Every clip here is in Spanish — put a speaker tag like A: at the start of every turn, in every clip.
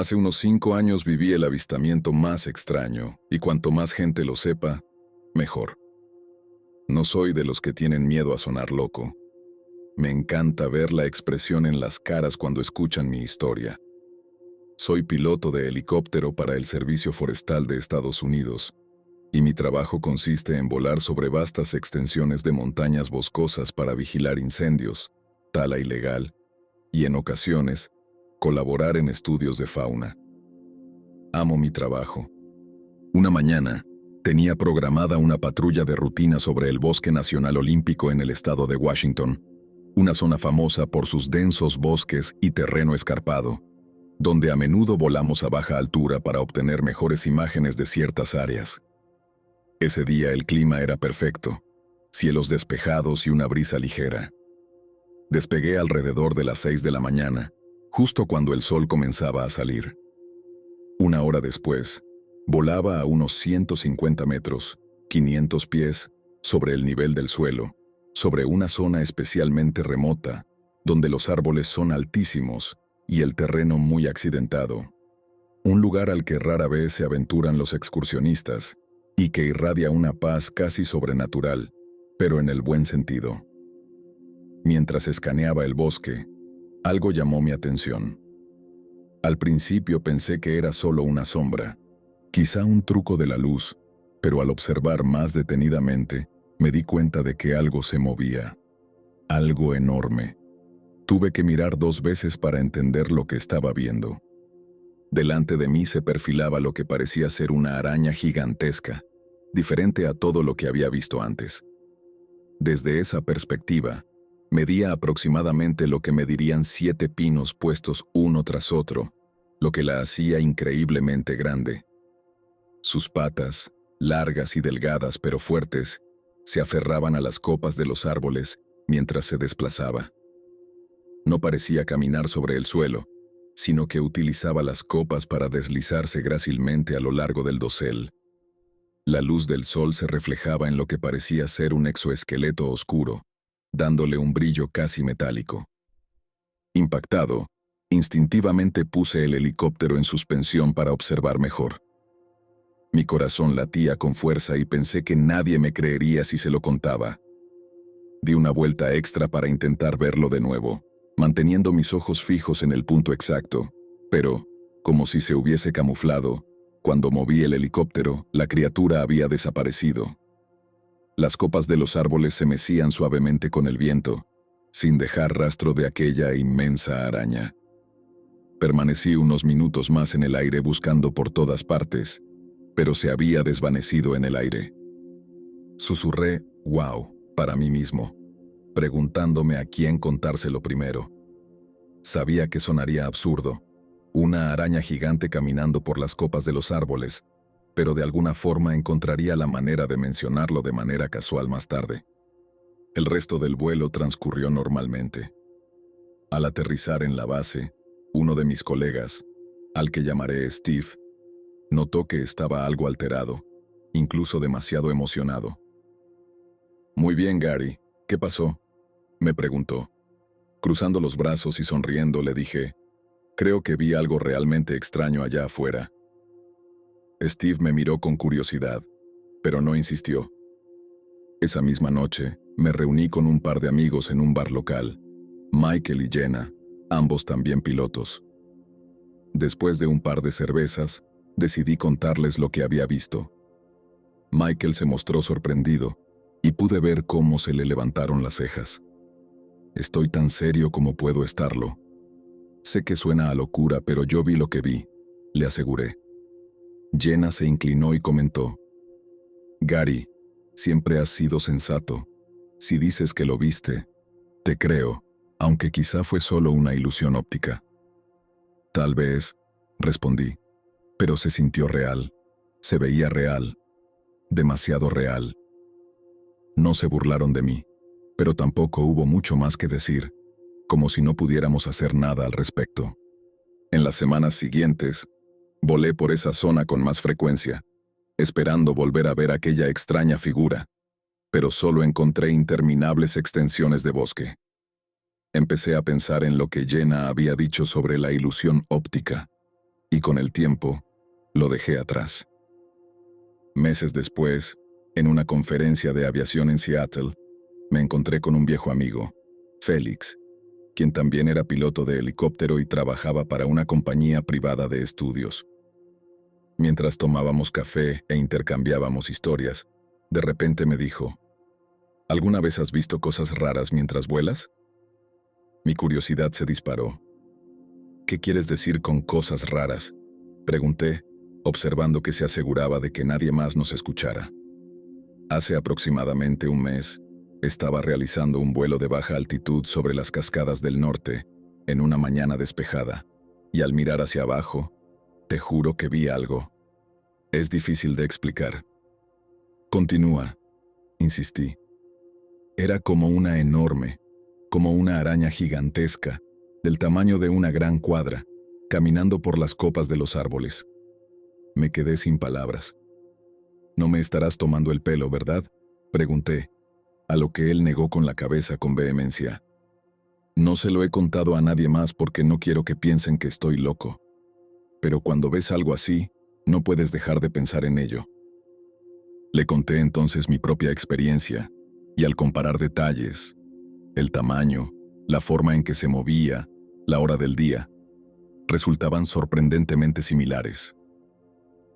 A: Hace unos 5 años viví el avistamiento más extraño, y cuanto más gente lo sepa, mejor. No soy de los que tienen miedo a sonar loco. Me encanta ver la expresión en las caras cuando escuchan mi historia. Soy piloto de helicóptero para el Servicio Forestal de Estados Unidos, y mi trabajo consiste en volar sobre vastas extensiones de montañas boscosas para vigilar incendios, tala ilegal, y en ocasiones, colaborar en estudios de fauna. Amo mi trabajo. Una mañana, tenía programada una patrulla de rutina sobre el Bosque Nacional Olímpico en el estado de Washington, una zona famosa por sus densos bosques y terreno escarpado, donde a menudo volamos a baja altura para obtener mejores imágenes de ciertas áreas. Ese día el clima era perfecto, cielos despejados y una brisa ligera. Despegué alrededor de las 6 de la mañana, justo cuando el sol comenzaba a salir. Una hora después, volaba a unos 150 metros, 500 pies, sobre el nivel del suelo, sobre una zona especialmente remota, donde los árboles son altísimos y el terreno muy accidentado. Un lugar al que rara vez se aventuran los excursionistas y que irradia una paz casi sobrenatural, pero en el buen sentido. Mientras escaneaba el bosque, algo llamó mi atención. Al principio pensé que era solo una sombra, quizá un truco de la luz, pero al observar más detenidamente, me di cuenta de que algo se movía. Algo enorme. Tuve que mirar 2 veces para entender lo que estaba viendo. Delante de mí se perfilaba lo que parecía ser una araña gigantesca, diferente a todo lo que había visto antes. Desde esa perspectiva, medía aproximadamente lo que medirían 7 pinos puestos uno tras otro, lo que la hacía increíblemente grande. Sus patas, largas y delgadas pero fuertes, se aferraban a las copas de los árboles mientras se desplazaba. No parecía caminar sobre el suelo, sino que utilizaba las copas para deslizarse grácilmente a lo largo del dosel. La luz del sol se reflejaba en lo que parecía ser un exoesqueleto oscuro, dándole un brillo casi metálico. Impactado, instintivamente puse el helicóptero en suspensión para observar mejor. Mi corazón latía con fuerza y pensé que nadie me creería si se lo contaba. Di una vuelta extra para intentar verlo de nuevo, manteniendo mis ojos fijos en el punto exacto, pero, como si se hubiese camuflado, cuando moví el helicóptero, la criatura había desaparecido. Las copas de los árboles se mecían suavemente con el viento, sin dejar rastro de aquella inmensa araña. Permanecí unos minutos más en el aire buscando por todas partes, pero se había desvanecido en el aire. Susurré, "wow", para mí mismo, preguntándome a quién contárselo primero. Sabía que sonaría absurdo, una araña gigante caminando por las copas de los árboles, pero de alguna forma encontraría la manera de mencionarlo de manera casual más tarde. El resto del vuelo transcurrió normalmente. Al aterrizar en la base, uno de mis colegas, al que llamaré Steve, notó que estaba algo alterado, incluso demasiado emocionado. «Muy bien, Gary, ¿qué pasó?», me preguntó. Cruzando los brazos y sonriendo le dije, «Creo que vi algo realmente extraño allá afuera». Steve me miró con curiosidad, pero no insistió. Esa misma noche, me reuní con un par de amigos en un bar local, Michael y Jenna, ambos también pilotos. Después de un par de cervezas, decidí contarles lo que había visto. Michael se mostró sorprendido, y pude ver cómo se le levantaron las cejas. «Estoy tan serio como puedo estarlo. Sé que suena a locura, pero yo vi lo que vi», le aseguré. Jenna se inclinó y comentó, «Gary, siempre has sido sensato. Si dices que lo viste, te creo, aunque quizá fue solo una ilusión óptica». «Tal vez», respondí, «pero se sintió real. Se veía real. Demasiado real». No se burlaron de mí, pero tampoco hubo mucho más que decir, como si no pudiéramos hacer nada al respecto. En las semanas siguientes, volé por esa zona con más frecuencia, esperando volver a ver aquella extraña figura, pero solo encontré interminables extensiones de bosque. Empecé a pensar en lo que Jenna había dicho sobre la ilusión óptica. y con el tiempo, lo dejé atrás. Meses después, en una conferencia de aviación en Seattle, me encontré con un viejo amigo, Félix, quien también era piloto de helicóptero y trabajaba para una compañía privada de estudios. Mientras tomábamos café e intercambiábamos historias, de repente me dijo, ¿alguna vez has visto cosas raras mientras vuelas? Mi curiosidad se disparó. ¿Qué quieres decir con cosas raras?, pregunté, observando que se aseguraba de que nadie más nos escuchara. Hace aproximadamente un mes, estaba realizando un vuelo de baja altitud sobre las cascadas del norte, en una mañana despejada, y al mirar hacia abajo, te juro que vi algo. Es difícil de explicar. Continúa, insistí. Era como una enorme, como una araña gigantesca, del tamaño de una gran cuadra, caminando por las copas de los árboles. Me quedé sin palabras. «No me estarás tomando el pelo, ¿verdad?», pregunté, a lo que él negó con la cabeza con vehemencia. «No se lo he contado a nadie más porque no quiero que piensen que estoy loco. Pero cuando ves algo así, no puedes dejar de pensar en ello». Le conté entonces mi propia experiencia, y al comparar detalles, el tamaño, la forma en que se movía, la hora del día, resultaban sorprendentemente similares.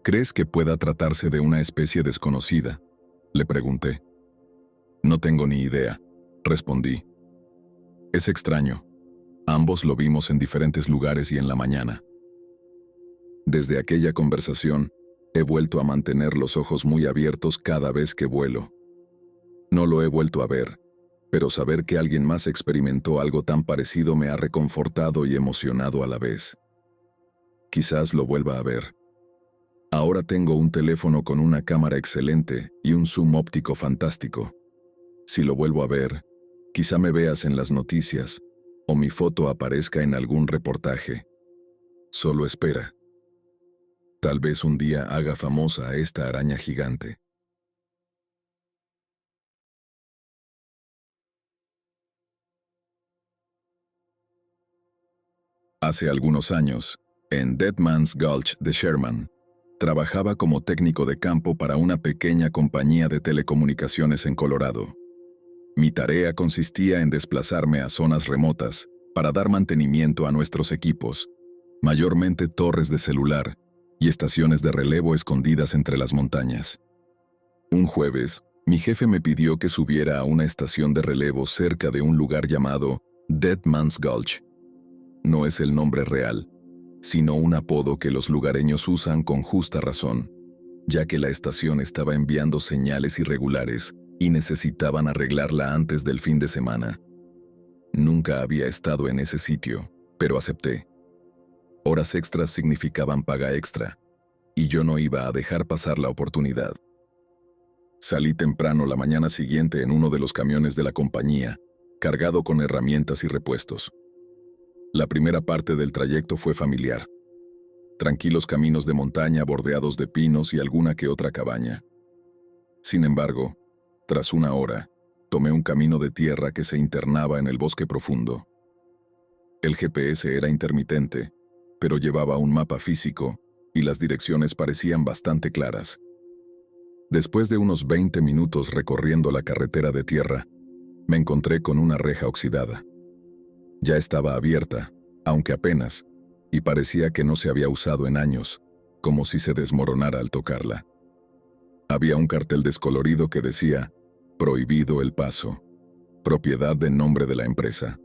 A: «¿Crees que pueda tratarse de una especie desconocida?», le pregunté. «No tengo ni idea», respondí. «Es extraño. Ambos lo vimos en diferentes lugares y en la mañana». Desde aquella conversación, he vuelto a mantener los ojos muy abiertos cada vez que vuelo. No lo he vuelto a ver, pero saber que alguien más experimentó algo tan parecido me ha reconfortado y emocionado a la vez. Quizás lo vuelva a ver. Ahora tengo un teléfono con una cámara excelente y un zoom óptico fantástico. Si lo vuelvo a ver, quizá me veas en las noticias o mi foto aparezca en algún reportaje. Solo espera. Tal vez un día haga famosa a esta araña gigante. Hace algunos años, en Dead Man's Gulch de Sherman, trabajaba como técnico de campo para una pequeña compañía de telecomunicaciones en Colorado. Mi tarea consistía en desplazarme a zonas remotas para dar mantenimiento a nuestros equipos, mayormente torres de celular y estaciones de relevo escondidas entre las montañas. Un jueves, mi jefe me pidió que subiera a una estación de relevo cerca de un lugar llamado Dead Man's Gulch. No es el nombre real, sino un apodo que los lugareños usan con justa razón, ya que la estación estaba enviando señales irregulares y necesitaban arreglarla antes del fin de semana. Nunca había estado en ese sitio, pero acepté. Horas extras significaban paga extra, y yo no iba a dejar pasar la oportunidad. Salí temprano la mañana siguiente en uno de los camiones de la compañía, cargado con herramientas y repuestos. La primera parte del trayecto fue familiar. Tranquilos caminos de montaña bordeados de pinos y alguna que otra cabaña. Sin embargo, tras una hora, tomé un camino de tierra que se internaba en el bosque profundo. El GPS era intermitente, pero llevaba un mapa físico y las direcciones parecían bastante claras. Después de unos 20 minutos recorriendo la carretera de tierra, me encontré con una reja oxidada. Ya estaba abierta, aunque apenas, y parecía que no se había usado en años, como si se desmoronara al tocarla. Había un cartel descolorido que decía, «Prohibido el paso, propiedad de nombre de la empresa».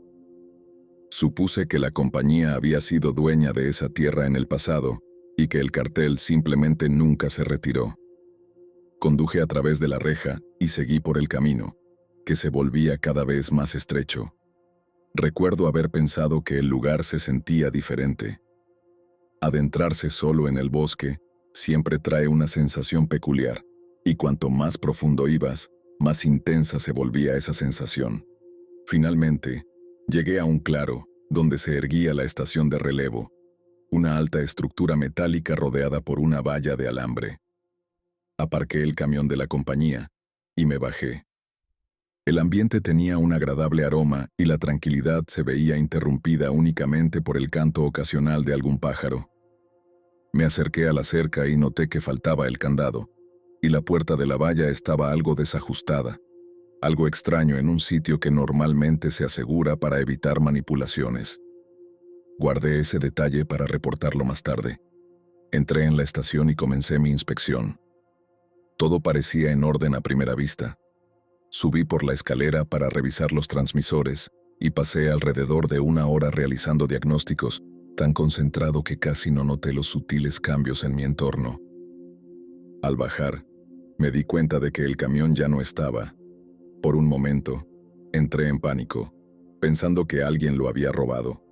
A: Supuse que la compañía había sido dueña de esa tierra en el pasado y que el cartel simplemente nunca se retiró. Conduje a través de la reja y seguí por el camino, que se volvía cada vez más estrecho. Recuerdo haber pensado que el lugar se sentía diferente. Adentrarse solo en el bosque siempre trae una sensación peculiar, y cuanto más profundo ibas, más intensa se volvía esa sensación. Finalmente, llegué a un claro, donde se erguía la estación de relevo, una alta estructura metálica rodeada por una valla de alambre. Aparqué el camión de la compañía y me bajé. El ambiente tenía un agradable aroma y la tranquilidad se veía interrumpida únicamente por el canto ocasional de algún pájaro. Me acerqué a la cerca y noté que faltaba el candado, y la puerta de la valla estaba algo desajustada, algo extraño en un sitio que normalmente se asegura para evitar manipulaciones. Guardé ese detalle para reportarlo más tarde. Entré en la estación y comencé mi inspección. Todo parecía en orden a primera vista. Subí por la escalera para revisar los transmisores y pasé alrededor de 1 hora realizando diagnósticos, tan concentrado que casi no noté los sutiles cambios en mi entorno. Al bajar, me di cuenta de que el camión ya no estaba. Por un momento, entré en pánico, pensando que alguien lo había robado,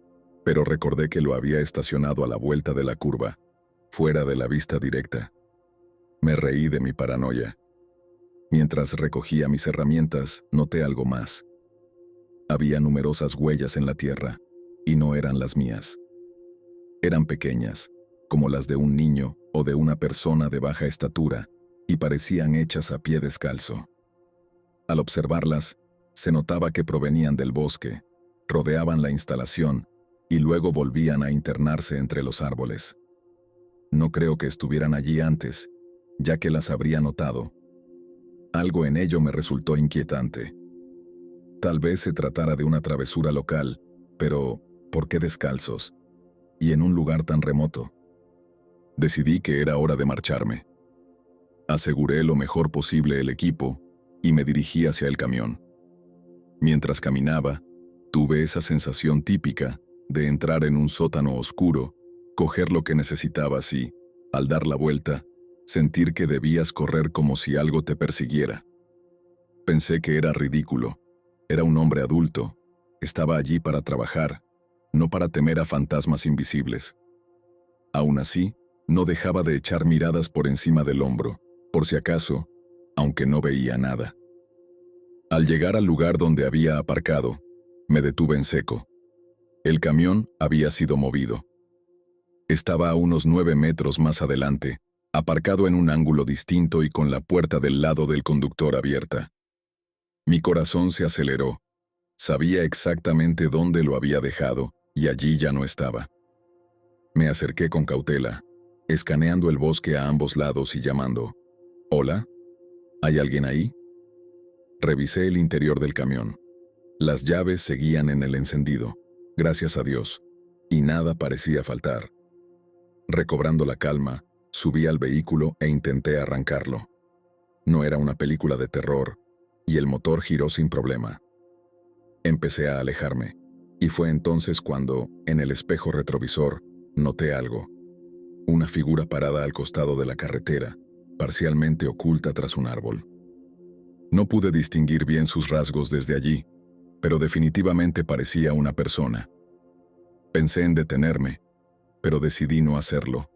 A: pero recordé que lo había estacionado a la vuelta de la curva, fuera de la vista directa. Me reí de mi paranoia. Mientras recogía mis herramientas, noté algo más. Había numerosas huellas en la tierra, y no eran las mías. Eran pequeñas, como las de un niño o de una persona de baja estatura, y parecían hechas a pie descalzo. Al observarlas, se notaba que provenían del bosque, rodeaban la instalación y luego volvían a internarse entre los árboles. No creo que estuvieran allí antes, ya que las habría notado. Algo en ello me resultó inquietante. Tal vez se tratara de una travesura local, pero ¿por qué descalzos? Y en un lugar tan remoto. Decidí que era hora de marcharme. Aseguré lo mejor posible el equipo y me dirigí hacia el camión. Mientras caminaba, tuve esa sensación típica de entrar en un sótano oscuro, coger lo que necesitabas y, al dar la vuelta, sentir que debías correr como si algo te persiguiera. Pensé que era ridículo. Era un hombre adulto. Estaba allí para trabajar, no para temer a fantasmas invisibles. Aún así, no dejaba de echar miradas por encima del hombro, por si acaso, aunque no veía nada. Al llegar al lugar donde había aparcado, me detuve en seco. El camión había sido movido. Estaba a unos 9 metros más adelante, aparcado en un ángulo distinto y con la puerta del lado del conductor abierta. Mi corazón se aceleró. Sabía exactamente dónde lo había dejado, y allí ya no estaba. Me acerqué con cautela, escaneando el bosque a ambos lados y llamando. ¿Hola? ¿Hay alguien ahí? Revisé el interior del camión. Las llaves seguían en el encendido, gracias a Dios, y nada parecía faltar. Recobrando la calma, subí al vehículo e intenté arrancarlo. No era una película de terror, y el motor giró sin problema. Empecé a alejarme, y fue entonces cuando, en el espejo retrovisor, noté algo. Una figura parada al costado de la carretera, parcialmente oculta tras un árbol. No pude distinguir bien sus rasgos desde allí, pero definitivamente parecía una persona. Pensé en detenerme, pero decidí no hacerlo.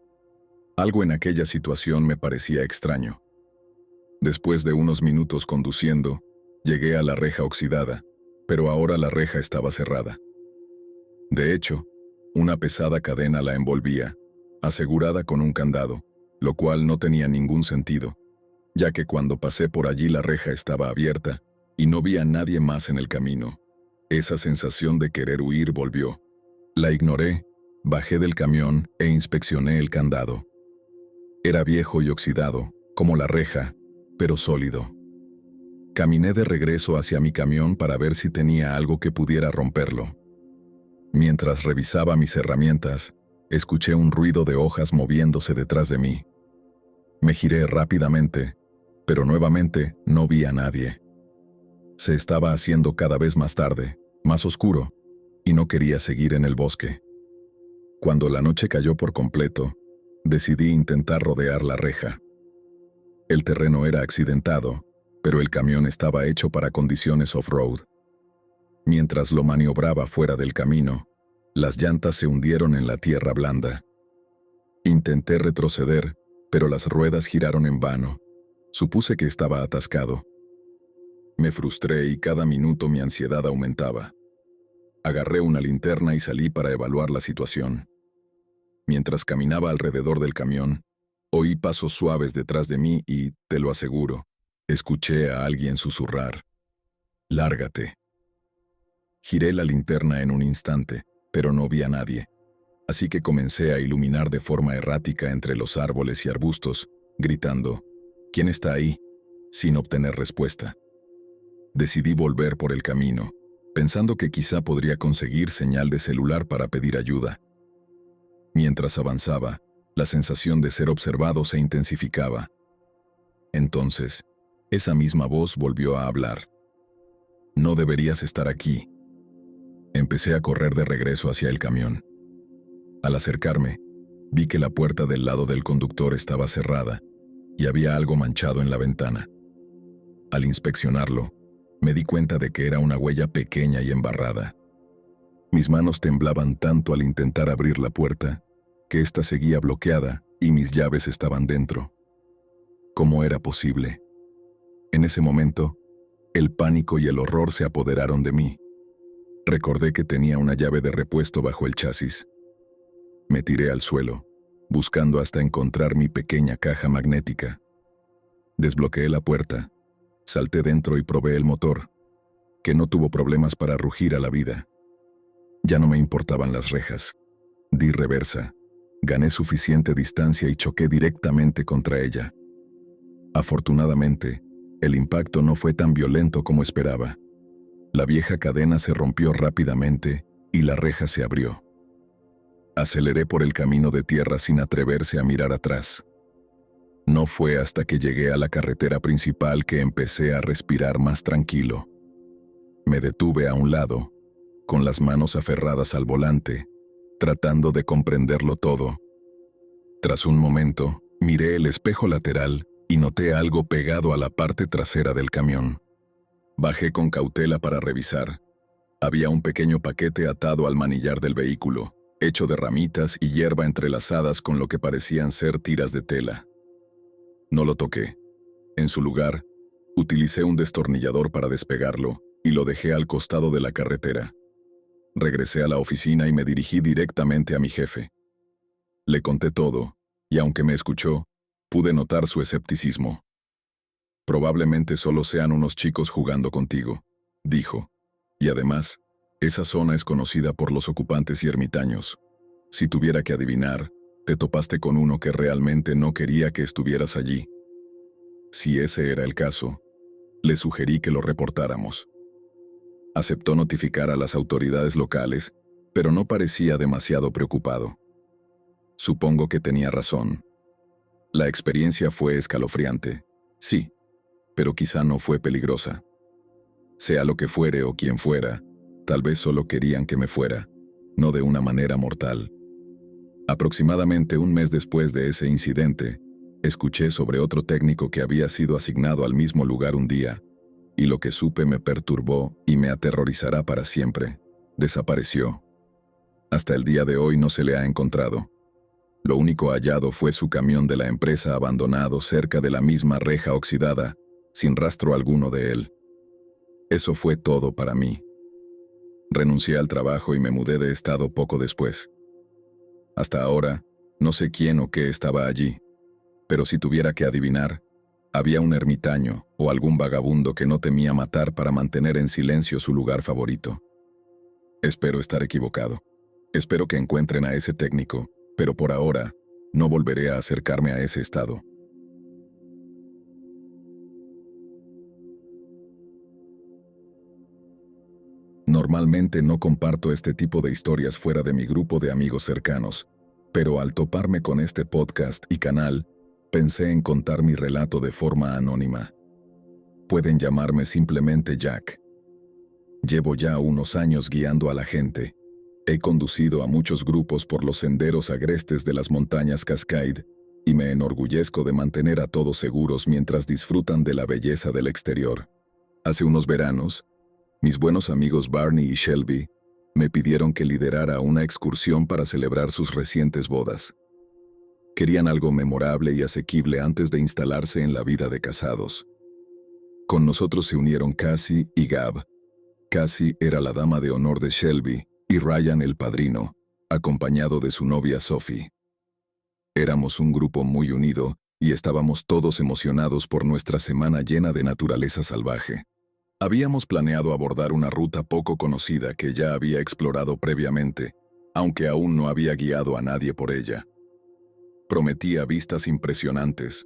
A: Algo en aquella situación me parecía extraño. Después de unos minutos conduciendo, llegué a la reja oxidada, pero ahora la reja estaba cerrada. De hecho, una pesada cadena la envolvía, asegurada con un candado, lo cual no tenía ningún sentido, ya que cuando pasé por allí la reja estaba abierta y no vi a nadie más en el camino. Esa sensación de querer huir volvió. La ignoré, bajé del camión e inspeccioné el candado. Era viejo y oxidado, como la reja, pero sólido. Caminé de regreso hacia mi camión para ver si tenía algo que pudiera romperlo. Mientras revisaba mis herramientas, escuché un ruido de hojas moviéndose detrás de mí. Me giré rápidamente, pero nuevamente no vi a nadie. Se estaba haciendo cada vez más tarde, más oscuro, y no quería seguir en el bosque. Cuando la noche cayó por completo, decidí intentar rodear la reja. El terreno era accidentado, pero el camión estaba hecho para condiciones off-road. Mientras lo maniobraba fuera del camino, las llantas se hundieron en la tierra blanda. Intenté retroceder, pero las ruedas giraron en vano. Supuse que estaba atascado. Me frustré y cada minuto mi ansiedad aumentaba. Agarré una linterna y salí para evaluar la situación. Mientras caminaba alrededor del camión, oí pasos suaves detrás de mí y, te lo aseguro, escuché a alguien susurrar. «Lárgate». Giré la linterna en un instante, pero no vi a nadie. así que comencé a iluminar de forma errática entre los árboles y arbustos, gritando, ¿quién está ahí?, sin obtener respuesta. Decidí volver por el camino, pensando que quizá podría conseguir señal de celular para pedir ayuda. Mientras avanzaba, la sensación de ser observado se intensificaba. Entonces, esa misma voz volvió a hablar. No deberías estar aquí. Empecé a correr de regreso hacia el camión. Al acercarme, vi que la puerta del lado del conductor estaba cerrada y había algo manchado en la ventana. Al inspeccionarlo, me di cuenta de que era una huella pequeña y embarrada. Mis manos temblaban tanto al intentar abrir la puerta que ésta seguía bloqueada y mis llaves estaban dentro. ¿Cómo era posible? En ese momento, el pánico y el horror se apoderaron de mí. Recordé que tenía una llave de repuesto bajo el chasis. Me tiré al suelo, buscando hasta encontrar mi pequeña caja magnética. Desbloqueé la puerta, salté dentro y probé el motor, que no tuvo problemas para rugir a la vida. Ya no me importaban las rejas. Di reversa, gané suficiente distancia y choqué directamente contra ella. Afortunadamente, el impacto no fue tan violento como esperaba. La vieja cadena se rompió rápidamente y la reja se abrió. Aceleré por el camino de tierra sin atreverse a mirar atrás. No fue hasta que llegué a la carretera principal que empecé a respirar más tranquilo. Me detuve a un lado, con las manos aferradas al volante, tratando de comprenderlo todo. Tras un momento, miré el espejo lateral y noté algo pegado a la parte trasera del camión. Bajé con cautela para revisar. Había un pequeño paquete atado al manillar del vehículo, hecho de ramitas y hierba entrelazadas con lo que parecían ser tiras de tela. No lo toqué. En su lugar, utilicé un destornillador para despegarlo y lo dejé al costado de la carretera. Regresé a la oficina y me dirigí directamente a mi jefe. Le conté todo, y aunque me escuchó, pude notar su escepticismo. Probablemente solo sean unos chicos jugando contigo, dijo. Y además, esa zona es conocida por los ocupantes y ermitaños. Si tuviera que adivinar, te topaste con uno que realmente no quería que estuvieras allí. Si ese era el caso, le sugerí que lo reportáramos. Aceptó notificar a las autoridades locales, pero no parecía demasiado preocupado. Supongo que tenía razón. La experiencia fue escalofriante, sí, pero quizá no fue peligrosa. Sea lo que fuere o quien fuera, tal vez solo querían que me fuera, no de una manera mortal. Aproximadamente un mes después de ese incidente, escuché sobre otro técnico que había sido asignado al mismo lugar un día, y lo que supe me perturbó y me aterrorizará para siempre. Desapareció. Hasta el día de hoy no se le ha encontrado. Lo único hallado fue su camión de la empresa abandonado cerca de la misma reja oxidada, sin rastro alguno de él. Eso fue todo para mí. Renuncié al trabajo y me mudé de estado poco después. Hasta ahora, no sé quién o qué estaba allí, pero si tuviera que adivinar, había un ermitaño o algún vagabundo que no temía matar para mantener en silencio su lugar favorito. Espero estar equivocado. Espero que encuentren a ese técnico, pero por ahora, no volveré a acercarme a ese estado. Normalmente no comparto este tipo de historias fuera de mi grupo de amigos cercanos, pero al toparme con este podcast y canal, pensé en contar mi relato de forma anónima. Pueden llamarme simplemente Jack. Llevo ya unos años guiando a la gente. He conducido a muchos grupos por los senderos agrestes de las montañas Cascade y me enorgullezco de mantener a todos seguros mientras disfrutan de la belleza del exterior. Hace unos veranos, mis buenos amigos Barney y Shelby me pidieron que liderara una excursión para celebrar sus recientes bodas. Querían algo memorable y asequible antes de instalarse en la vida de casados. Con nosotros se unieron Cassie y Gab. Cassie era la dama de honor de Shelby y Ryan el padrino, acompañado de su novia Sophie. Éramos un grupo muy unido y estábamos todos emocionados por nuestra semana llena de naturaleza salvaje. Habíamos planeado abordar una ruta poco conocida que ya había explorado previamente, aunque aún no había guiado a nadie por ella. Prometía vistas impresionantes,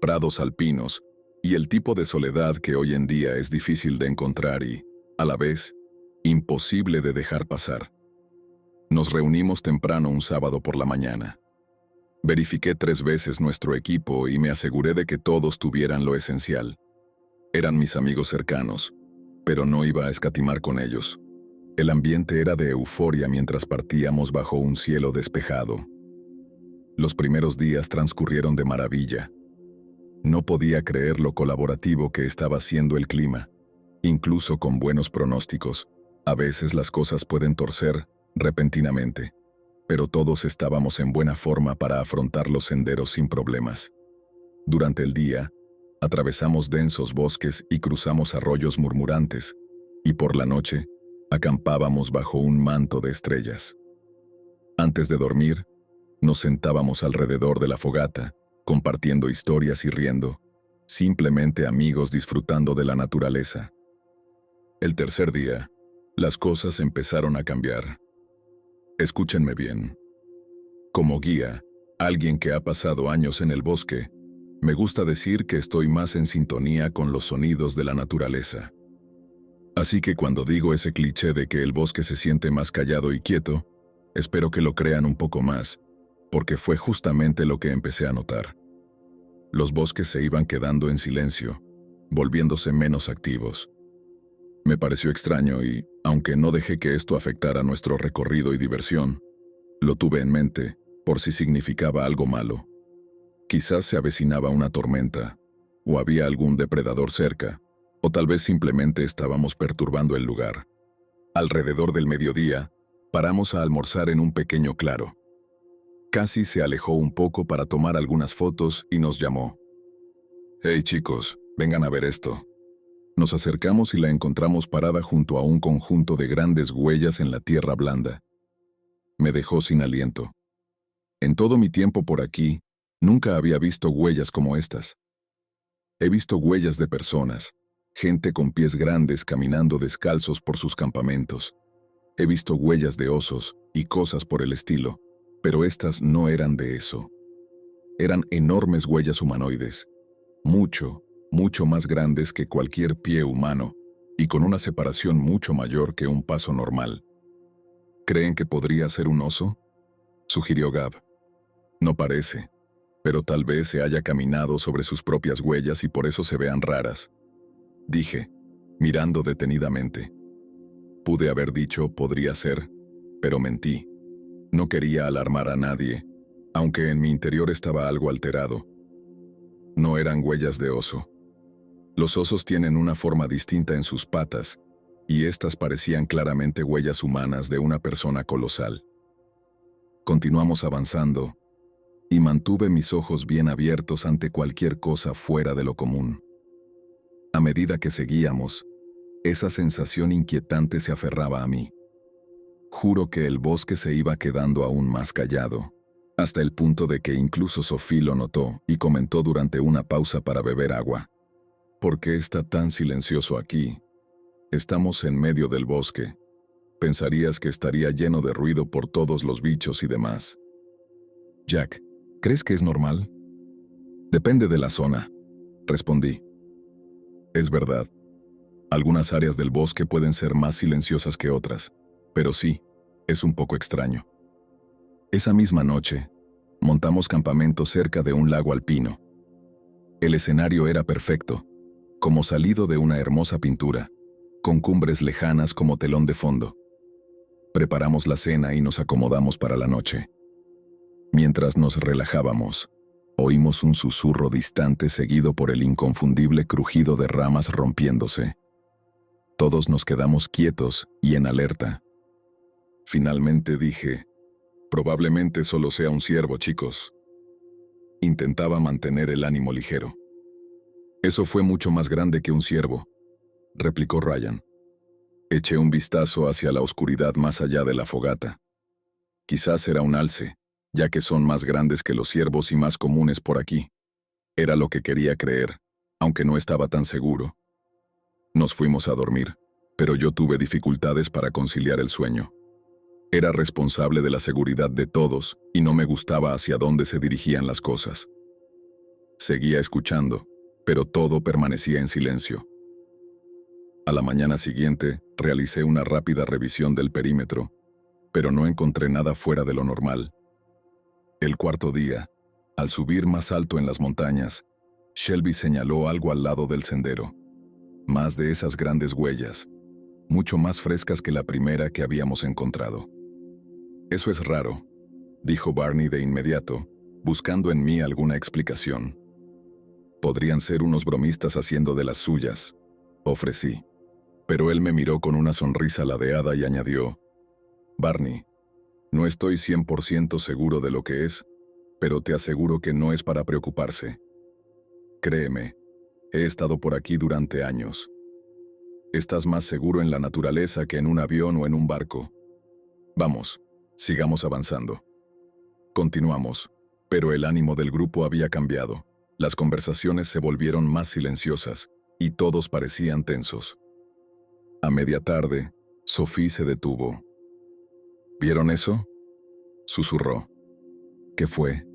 A: prados alpinos y el tipo de soledad que hoy en día es difícil de encontrar y, a la vez, imposible de dejar pasar. Nos reunimos temprano un sábado por la mañana. Verifiqué 3 veces nuestro equipo y me aseguré de que todos tuvieran lo esencial. Eran mis amigos cercanos, pero no iba a escatimar con ellos. El ambiente era de euforia mientras partíamos bajo un cielo despejado. Los primeros días transcurrieron de maravilla. No podía creer lo colaborativo que estaba siendo el clima, incluso con buenos pronósticos. A veces las cosas pueden torcer repentinamente, pero todos estábamos en buena forma para afrontar los senderos sin problemas. Durante el día, atravesamos densos bosques y cruzamos arroyos murmurantes, y por la noche, acampábamos bajo un manto de estrellas. Antes de dormir, nos sentábamos alrededor de la fogata, compartiendo historias y riendo, simplemente amigos disfrutando de la naturaleza. El tercer día, las cosas empezaron a cambiar. Escúchenme bien. Como guía, alguien que ha pasado años en el bosque, me gusta decir que estoy más en sintonía con los sonidos de la naturaleza. Así que cuando digo ese cliché de que el bosque se siente más callado y quieto, espero que lo crean un poco más, porque fue justamente lo que empecé a notar. Los bosques se iban quedando en silencio, volviéndose menos activos. Me pareció extraño y, aunque no dejé que esto afectara nuestro recorrido y diversión, lo tuve en mente por si significaba algo malo. Quizás se avecinaba una tormenta, o había algún depredador cerca, o tal vez simplemente estábamos perturbando el lugar. Alrededor del mediodía, paramos a almorzar en un pequeño claro. Cassie se alejó un poco para tomar algunas fotos y nos llamó. «Hey chicos, vengan a ver esto». Nos acercamos y la encontramos parada junto a un conjunto de grandes huellas en la tierra blanda. Me dejó sin aliento. En todo mi tiempo por aquí, nunca había visto huellas como estas. He visto huellas de personas, gente con pies grandes caminando descalzos por sus campamentos. He visto huellas de osos y cosas por el estilo, pero estas no eran de eso. Eran enormes huellas humanoides, mucho más grandes que cualquier pie humano, y con una separación mucho mayor que un paso normal. ¿Creen que podría ser un oso?, sugirió Gab. No parece, pero tal vez se haya caminado sobre sus propias huellas y por eso se vean raras, dije, mirando detenidamente. Pude haber dicho podría ser, pero mentí. No quería alarmar a nadie, aunque en mi interior estaba algo alterado. No eran huellas de oso. Los osos tienen una forma distinta en sus patas, y estas parecían claramente huellas humanas de una persona colosal. Continuamos avanzando, y mantuve mis ojos bien abiertos ante cualquier cosa fuera de lo común. A medida que seguíamos, esa sensación inquietante se aferraba a mí. Juro que el bosque se iba quedando aún más callado, hasta el punto de que incluso Sophie lo notó y comentó durante una pausa para beber agua. ¿Por qué está tan silencioso aquí? Estamos en medio del bosque. Pensarías que estaría lleno de ruido por todos los bichos y demás. Jack, ¿crees que es normal? Depende de la zona, respondí. Es verdad. Algunas áreas del bosque pueden ser más silenciosas que otras, pero sí, es un poco extraño. Esa misma noche, montamos campamento cerca de un lago alpino. El escenario era perfecto, como salido de una hermosa pintura, con cumbres lejanas como telón de fondo. Preparamos la cena y nos acomodamos para la noche. Mientras nos relajábamos, oímos un susurro distante seguido por el inconfundible crujido de ramas rompiéndose. Todos nos quedamos quietos y en alerta. Finalmente dije, probablemente solo sea un ciervo, chicos. Intentaba mantener el ánimo ligero. Eso fue mucho más grande que un ciervo, replicó Ryan. Eché un vistazo hacia la oscuridad más allá de la fogata. Quizás era un alce, ya que son más grandes que los ciervos y más comunes por aquí. Era lo que quería creer, aunque no estaba tan seguro. Nos fuimos a dormir, pero yo tuve dificultades para conciliar el sueño. Era responsable de la seguridad de todos y no me gustaba hacia dónde se dirigían las cosas. Seguía escuchando, pero todo permanecía en silencio. A la mañana siguiente, realicé una rápida revisión del perímetro, pero no encontré nada fuera de lo normal. El cuarto día, al subir más alto en las montañas, Shelby señaló algo al lado del sendero. Más de esas grandes huellas, mucho más frescas que la primera que habíamos encontrado. «Eso es raro», dijo Barney de inmediato, buscando en mí alguna explicación. «Podrían ser unos bromistas haciendo de las suyas», ofrecí. Pero él me miró con una sonrisa ladeada y añadió: «Barney, no estoy 100% seguro de lo que es, pero te aseguro que no es para preocuparse. Créeme, he estado por aquí durante años. Estás más seguro en la naturaleza que en un avión o en un barco. Vamos, sigamos avanzando». Continuamos, pero el ánimo del grupo había cambiado. Las conversaciones se volvieron más silenciosas y todos parecían tensos. A media tarde, Sophie se detuvo. «¿Vieron eso?», susurró. «¿Qué fue?»,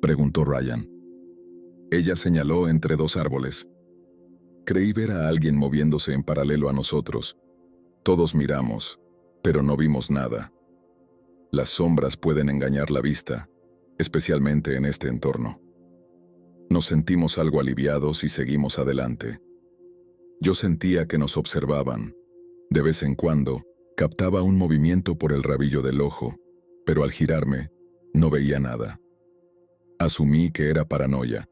A: preguntó Ryan. Ella señaló entre dos árboles. Creí ver a alguien moviéndose en paralelo a nosotros. Todos miramos, pero no vimos nada. Las sombras pueden engañar la vista, especialmente en este entorno. Nos sentimos algo aliviados y seguimos adelante. Yo sentía que nos observaban. De vez en cuando, captaba un movimiento por el rabillo del ojo, pero al girarme, no veía nada. Asumí que era paranoia.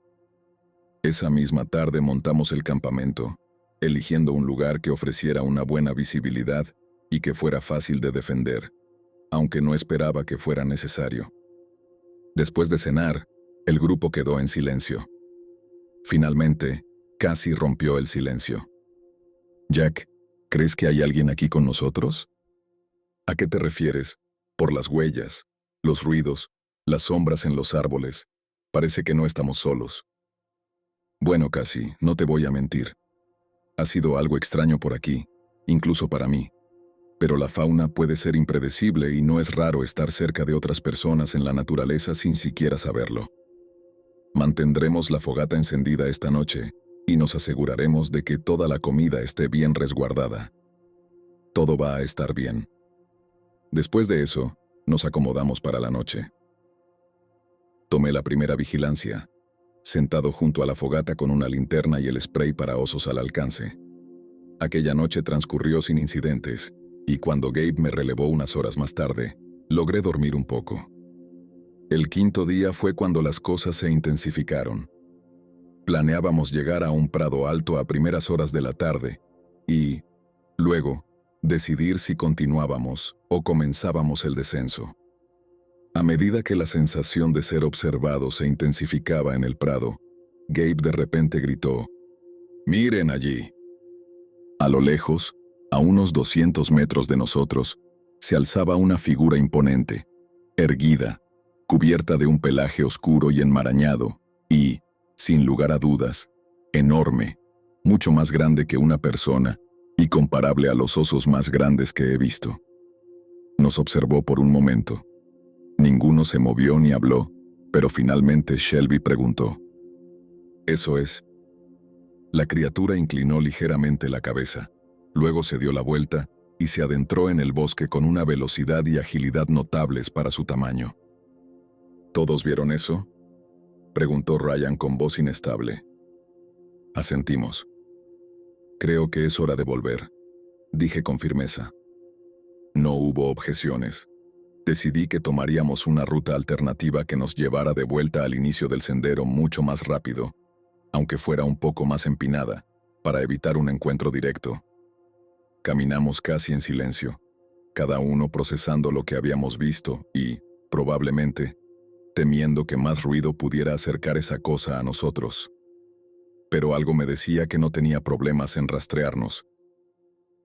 A: Esa misma tarde montamos el campamento, eligiendo un lugar que ofreciera una buena visibilidad y que fuera fácil de defender, aunque no esperaba que fuera necesario. Después de cenar, el grupo quedó en silencio. Finalmente, Cassie rompió el silencio. «Jack, ¿crees que hay alguien aquí con nosotros?». «¿A qué te refieres?». «Por las huellas, los ruidos, las sombras en los árboles. Parece que no estamos solos». «Bueno, Cassie, no te voy a mentir. Ha sido algo extraño por aquí, incluso para mí. Pero la fauna puede ser impredecible y no es raro estar cerca de otras personas en la naturaleza sin siquiera saberlo. Mantendremos la fogata encendida esta noche y nos aseguraremos de que toda la comida esté bien resguardada. Todo va a estar bien». Después de eso, nos acomodamos para la noche. Tomé la primera vigilancia, sentado junto a la fogata con una linterna y el spray para osos al alcance. Aquella noche transcurrió sin incidentes, y cuando Gabe me relevó unas horas más tarde, logré dormir un poco. El quinto día fue cuando las cosas se intensificaron. Planeábamos llegar a un prado alto a primeras horas de la tarde y, luego, decidir si continuábamos o comenzábamos el descenso. A medida que la sensación de ser observado se intensificaba en el prado, Gabe de repente gritó: «¡Miren allí!». A lo lejos, a unos 200 metros de nosotros, se alzaba una figura imponente, erguida, cubierta de un pelaje oscuro y enmarañado, y, sin lugar a dudas, enorme, mucho más grande que una persona y comparable a los osos más grandes que he visto. Nos observó por un momento. Ninguno se movió ni habló, pero finalmente Shelby preguntó: «¿Eso es?». La criatura inclinó ligeramente la cabeza, luego se dio la vuelta y se adentró en el bosque con una velocidad y agilidad notables para su tamaño. «¿Todos vieron eso?», preguntó Ryan con voz inestable. Asentimos. «Creo que es hora de volver», dije con firmeza. No hubo objeciones. Decidí que tomaríamos una ruta alternativa que nos llevara de vuelta al inicio del sendero mucho más rápido, aunque fuera un poco más empinada, para evitar un encuentro directo. Caminamos casi en silencio, cada uno procesando lo que habíamos visto y, probablemente, temiendo que más ruido pudiera acercar esa cosa a nosotros. Pero algo me decía que no tenía problemas en rastrearnos.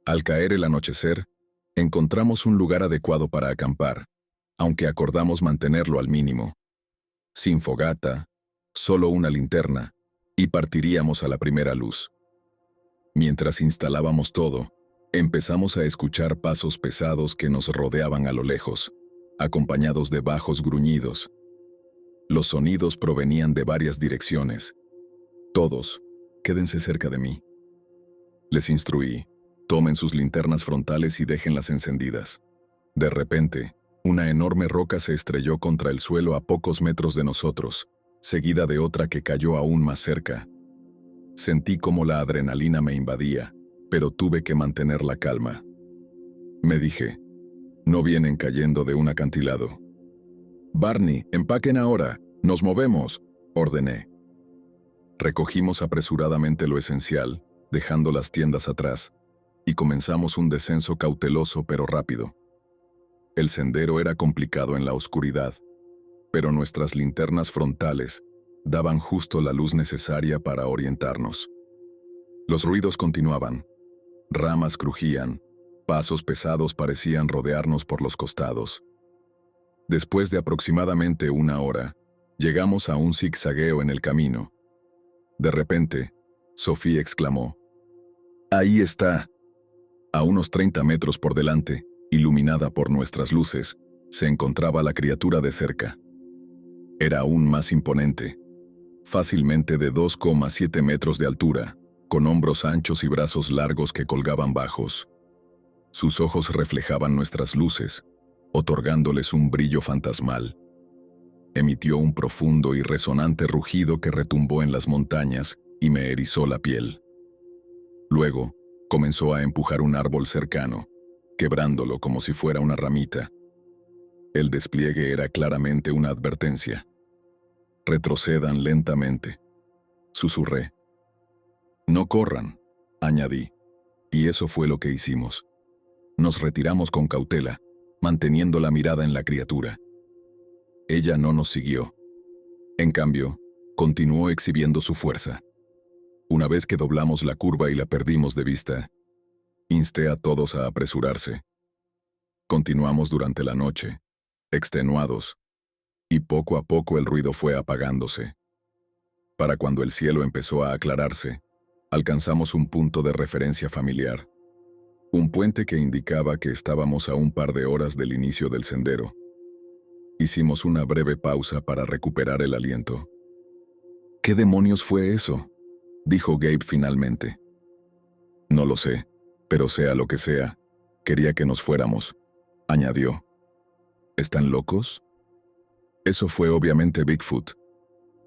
A: Al caer el anochecer, encontramos un lugar adecuado para acampar, aunque acordamos mantenerlo al mínimo. Sin fogata, solo una linterna, y partiríamos a la primera luz. Mientras instalábamos todo, Empezamos a escuchar pasos pesados que nos rodeaban a lo lejos, acompañados de bajos gruñidos. Los sonidos provenían de varias direcciones. Todos, quédense cerca de mí. Les instruí, tomen sus linternas frontales y déjenlas encendidas. De repente, una enorme roca se estrelló contra el suelo a pocos metros de nosotros, seguida de otra que cayó aún más cerca. Sentí como la adrenalina me invadía, pero tuve que mantener la calma. Me dije, no vienen cayendo de un acantilado. Barney, empaquen ahora, nos movemos, ordené. Recogimos apresuradamente lo esencial, dejando las tiendas atrás, y comenzamos un descenso cauteloso pero rápido. El sendero era complicado en la oscuridad, pero nuestras linternas frontales daban justo la luz necesaria para orientarnos. Los ruidos continuaban. Ramas crujían, pasos pesados parecían rodearnos por los costados. Después de aproximadamente una hora, llegamos a un zigzagueo en el camino. De repente, Sophie exclamó, «¡Ahí está!». A unos 30 metros por delante, iluminada por nuestras luces, se encontraba la criatura de cerca. Era aún más imponente, fácilmente de 2,7 metros de altura, con hombros anchos y brazos largos que colgaban bajos. Sus ojos reflejaban nuestras luces, otorgándoles un brillo fantasmal. Emitió un profundo y resonante rugido que retumbó en las montañas y me erizó la piel. Luego, comenzó a empujar un árbol cercano, quebrándolo como si fuera una ramita. El despliegue era claramente una advertencia. «Retrocedan lentamente», susurré. «No corran», añadí, y eso fue lo que hicimos. Nos retiramos con cautela, manteniendo la mirada en la criatura. Ella no nos siguió. En cambio, continuó exhibiendo su fuerza. Una vez que doblamos la curva y la perdimos de vista, insté a todos a apresurarse. Continuamos durante la noche, extenuados, y poco a poco el ruido fue apagándose. Para cuando el cielo empezó a aclararse, alcanzamos un punto de referencia familiar, un puente que indicaba que estábamos a un par de horas del inicio del sendero. Hicimos una breve pausa para recuperar el aliento. «¿Qué demonios fue eso?», dijo Gabe finalmente. «No lo sé, pero sea lo que sea, quería que nos fuéramos», añadió. «¿Están locos?». «Eso fue obviamente Bigfoot»,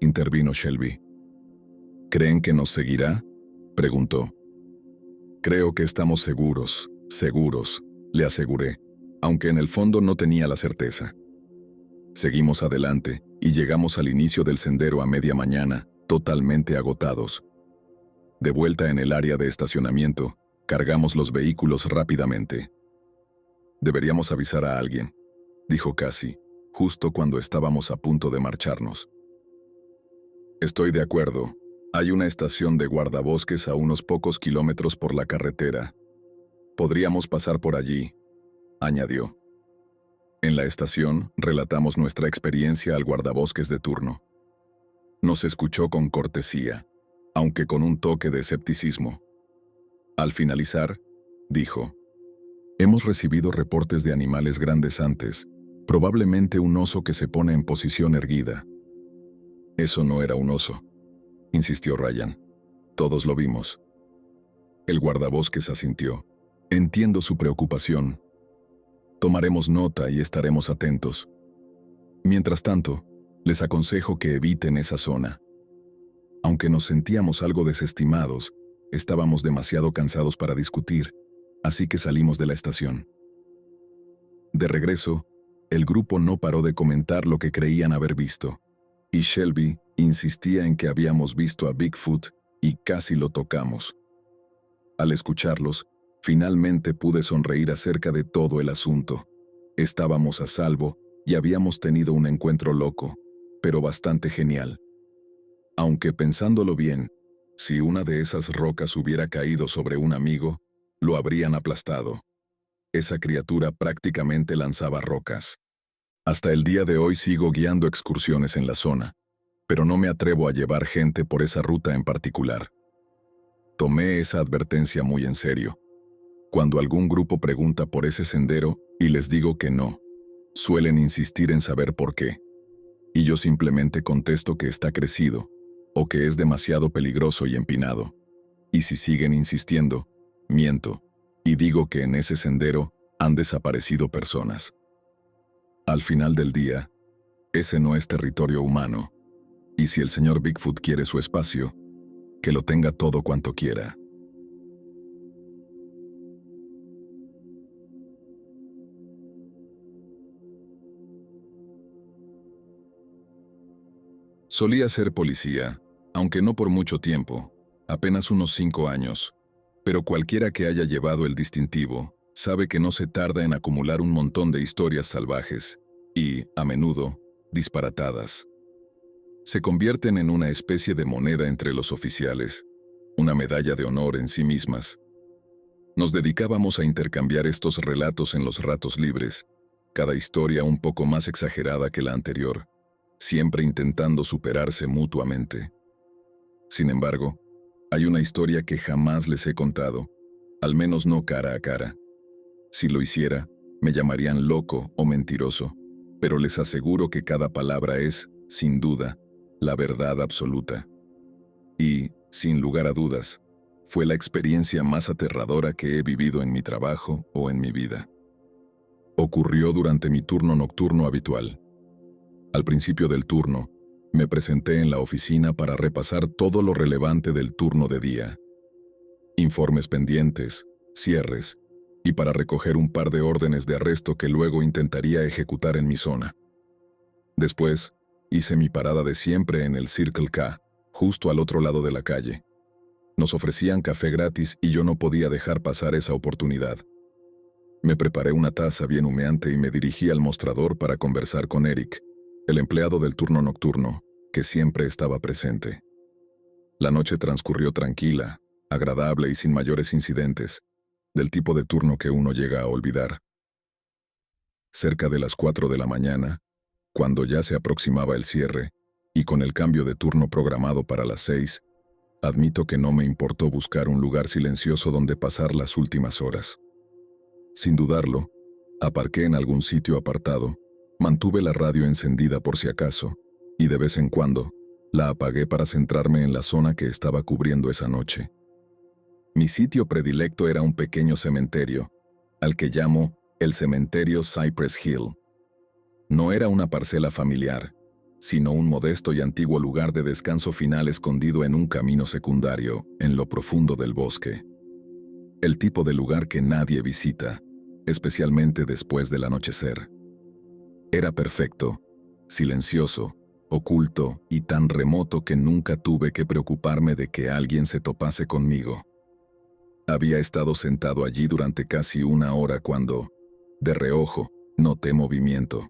A: intervino Shelby. «¿Creen que nos seguirá?», preguntó. «Creo que estamos seguros, le aseguré, aunque en el fondo no tenía la certeza». Seguimos adelante y llegamos al inicio del sendero a media mañana, totalmente agotados. De vuelta en el área de estacionamiento, cargamos los vehículos rápidamente. «Deberíamos avisar a alguien», dijo Cassie, justo cuando estábamos a punto de marcharnos. «Estoy de acuerdo. Hay una estación de guardabosques a unos pocos kilómetros por la carretera. Podríamos pasar por allí», añadió. En la estación, relatamos nuestra experiencia al guardabosques de turno. Nos escuchó con cortesía, aunque con un toque de escepticismo. Al finalizar, dijo, «Hemos recibido reportes de animales grandes antes, probablemente un oso que se pone en posición erguida». «Eso no era un oso», insistió Ryan. «Todos lo vimos». El guardabosques asintió. «Entiendo su preocupación. Tomaremos nota y estaremos atentos. Mientras tanto, les aconsejo que eviten esa zona». Aunque nos sentíamos algo desestimados, estábamos demasiado cansados para discutir, así que salimos de la estación. De regreso, el grupo no paró de comentar lo que creían haber visto, y Shelby insistía en que habíamos visto a Bigfoot y casi lo tocamos. Al escucharlos, finalmente pude sonreír acerca de todo el asunto. Estábamos a salvo y habíamos tenido un encuentro loco, pero bastante genial. Aunque pensándolo bien, si una de esas rocas hubiera caído sobre un amigo, lo habrían aplastado. Esa criatura prácticamente lanzaba rocas. Hasta el día de hoy sigo guiando excursiones en la zona, pero no me atrevo a llevar gente por esa ruta en particular. Tomé esa advertencia muy en serio. Cuando algún grupo pregunta por ese sendero y les digo que no, suelen insistir en saber por qué. Y yo simplemente contesto que está crecido, o que es demasiado peligroso y empinado. Y si siguen insistiendo, miento, y digo que en ese sendero han desaparecido personas. Al final del día, ese no es territorio humano, y si el señor Bigfoot quiere su espacio, que lo tenga todo cuanto quiera. Solía ser policía, aunque no por mucho tiempo, apenas unos 5 años, pero cualquiera que haya llevado el distintivo sabe que no se tarda en acumular un montón de historias salvajes y, a menudo, disparatadas. Se convierten en una especie de moneda entre los oficiales, una medalla de honor en sí mismas. Nos dedicábamos a intercambiar estos relatos en los ratos libres, cada historia un poco más exagerada que la anterior, siempre intentando superarse mutuamente. Sin embargo, hay una historia que jamás les he contado, al menos no cara a cara. Si lo hiciera, me llamarían loco o mentiroso, pero les aseguro que cada palabra es, sin duda, la verdad absoluta. Y, sin lugar a dudas, fue la experiencia más aterradora que he vivido en mi trabajo o en mi vida. Ocurrió durante mi turno nocturno habitual. Al principio del turno, me presenté en la oficina para repasar todo lo relevante del turno de día. Informes pendientes, cierres, y para recoger un par de órdenes de arresto que luego intentaría ejecutar en mi zona. Después, hice mi parada de siempre en el Circle K, justo al otro lado de la calle. Nos ofrecían café gratis y yo no podía dejar pasar esa oportunidad. Me preparé una taza bien humeante y me dirigí al mostrador para conversar con Eric, el empleado del turno nocturno, que siempre estaba presente. La noche transcurrió tranquila, agradable y sin mayores incidentes, del tipo de turno que uno llega a olvidar. Cerca de las 4 de la mañana, cuando ya se aproximaba el cierre, y con el cambio de turno programado para las 6, admito que no me importó buscar un lugar silencioso donde pasar las últimas horas. Sin dudarlo, aparqué en algún sitio apartado, mantuve la radio encendida por si acaso, y de vez en cuando, la apagué para centrarme en la zona que estaba cubriendo esa noche. Mi sitio predilecto era un pequeño cementerio, al que llamo el cementerio Cypress Hill. No era una parcela familiar, sino un modesto y antiguo lugar de descanso final escondido en un camino secundario, en lo profundo del bosque. El tipo de lugar que nadie visita, especialmente después del anochecer. Era perfecto, silencioso, oculto y tan remoto que nunca tuve que preocuparme de que alguien se topase conmigo. Había estado sentado allí durante casi una hora cuando, de reojo, noté movimiento.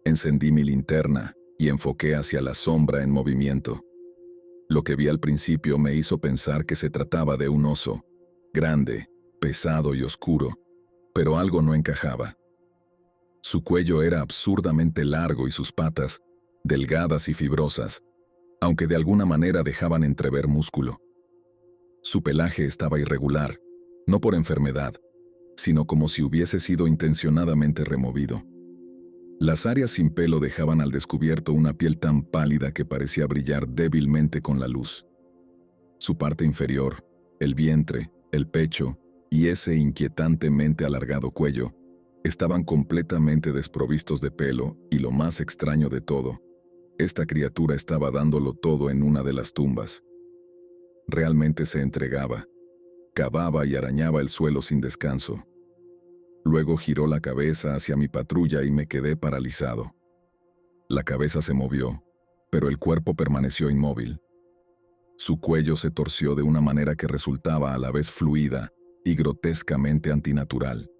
A: Encendí mi linterna y enfoqué hacia la sombra en movimiento. Lo que vi al principio me hizo pensar que se trataba de un oso, grande, pesado y oscuro, pero algo no encajaba. Su cuello era absurdamente largo y sus patas, delgadas y fibrosas, aunque de alguna manera dejaban entrever músculo. Su pelaje estaba irregular, no por enfermedad, sino como si hubiese sido intencionadamente removido. Las áreas sin pelo dejaban al descubierto una piel tan pálida que parecía brillar débilmente con la luz. Su parte inferior, el vientre, el pecho y ese inquietantemente alargado cuello, estaban completamente desprovistos de pelo y lo más extraño de todo, esta criatura estaba dándolo todo en una de las tumbas. Realmente se entregaba, cavaba y arañaba el suelo sin descanso. Luego giró la cabeza hacia mi patrulla y me quedé paralizado. La cabeza se movió, pero el cuerpo permaneció inmóvil. Su cuello se torció de una manera que resultaba a la vez fluida y grotescamente antinatural.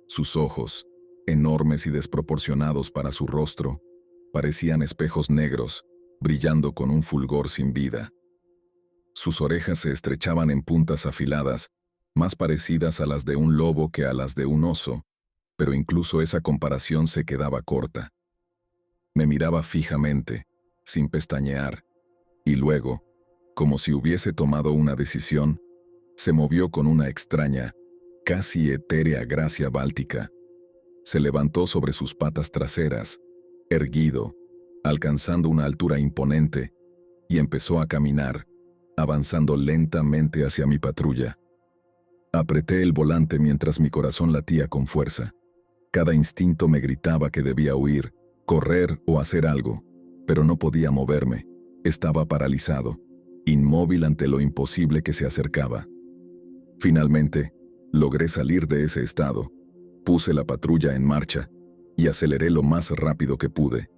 A: Sus ojos, enormes y desproporcionados para su rostro, parecían espejos negros, brillando con un fulgor sin vida. Sus orejas se estrechaban en puntas afiladas, más parecidas a las de un lobo que a las de un oso, pero incluso esa comparación se quedaba corta. Me miraba fijamente, sin pestañear, y luego, como si hubiese tomado una decisión, se movió con una extraña, casi etérea gracia báltica. Se levantó sobre sus patas traseras, erguido, alcanzando una altura imponente, y empezó a caminar, avanzando lentamente hacia mi patrulla. Apreté el volante mientras mi corazón latía con fuerza. Cada instinto me gritaba que debía huir, correr o hacer algo, pero no podía moverme. Estaba paralizado, inmóvil ante lo imposible que se acercaba. Finalmente, logré salir de ese estado. Puse la patrulla en marcha y aceleré lo más rápido que pude,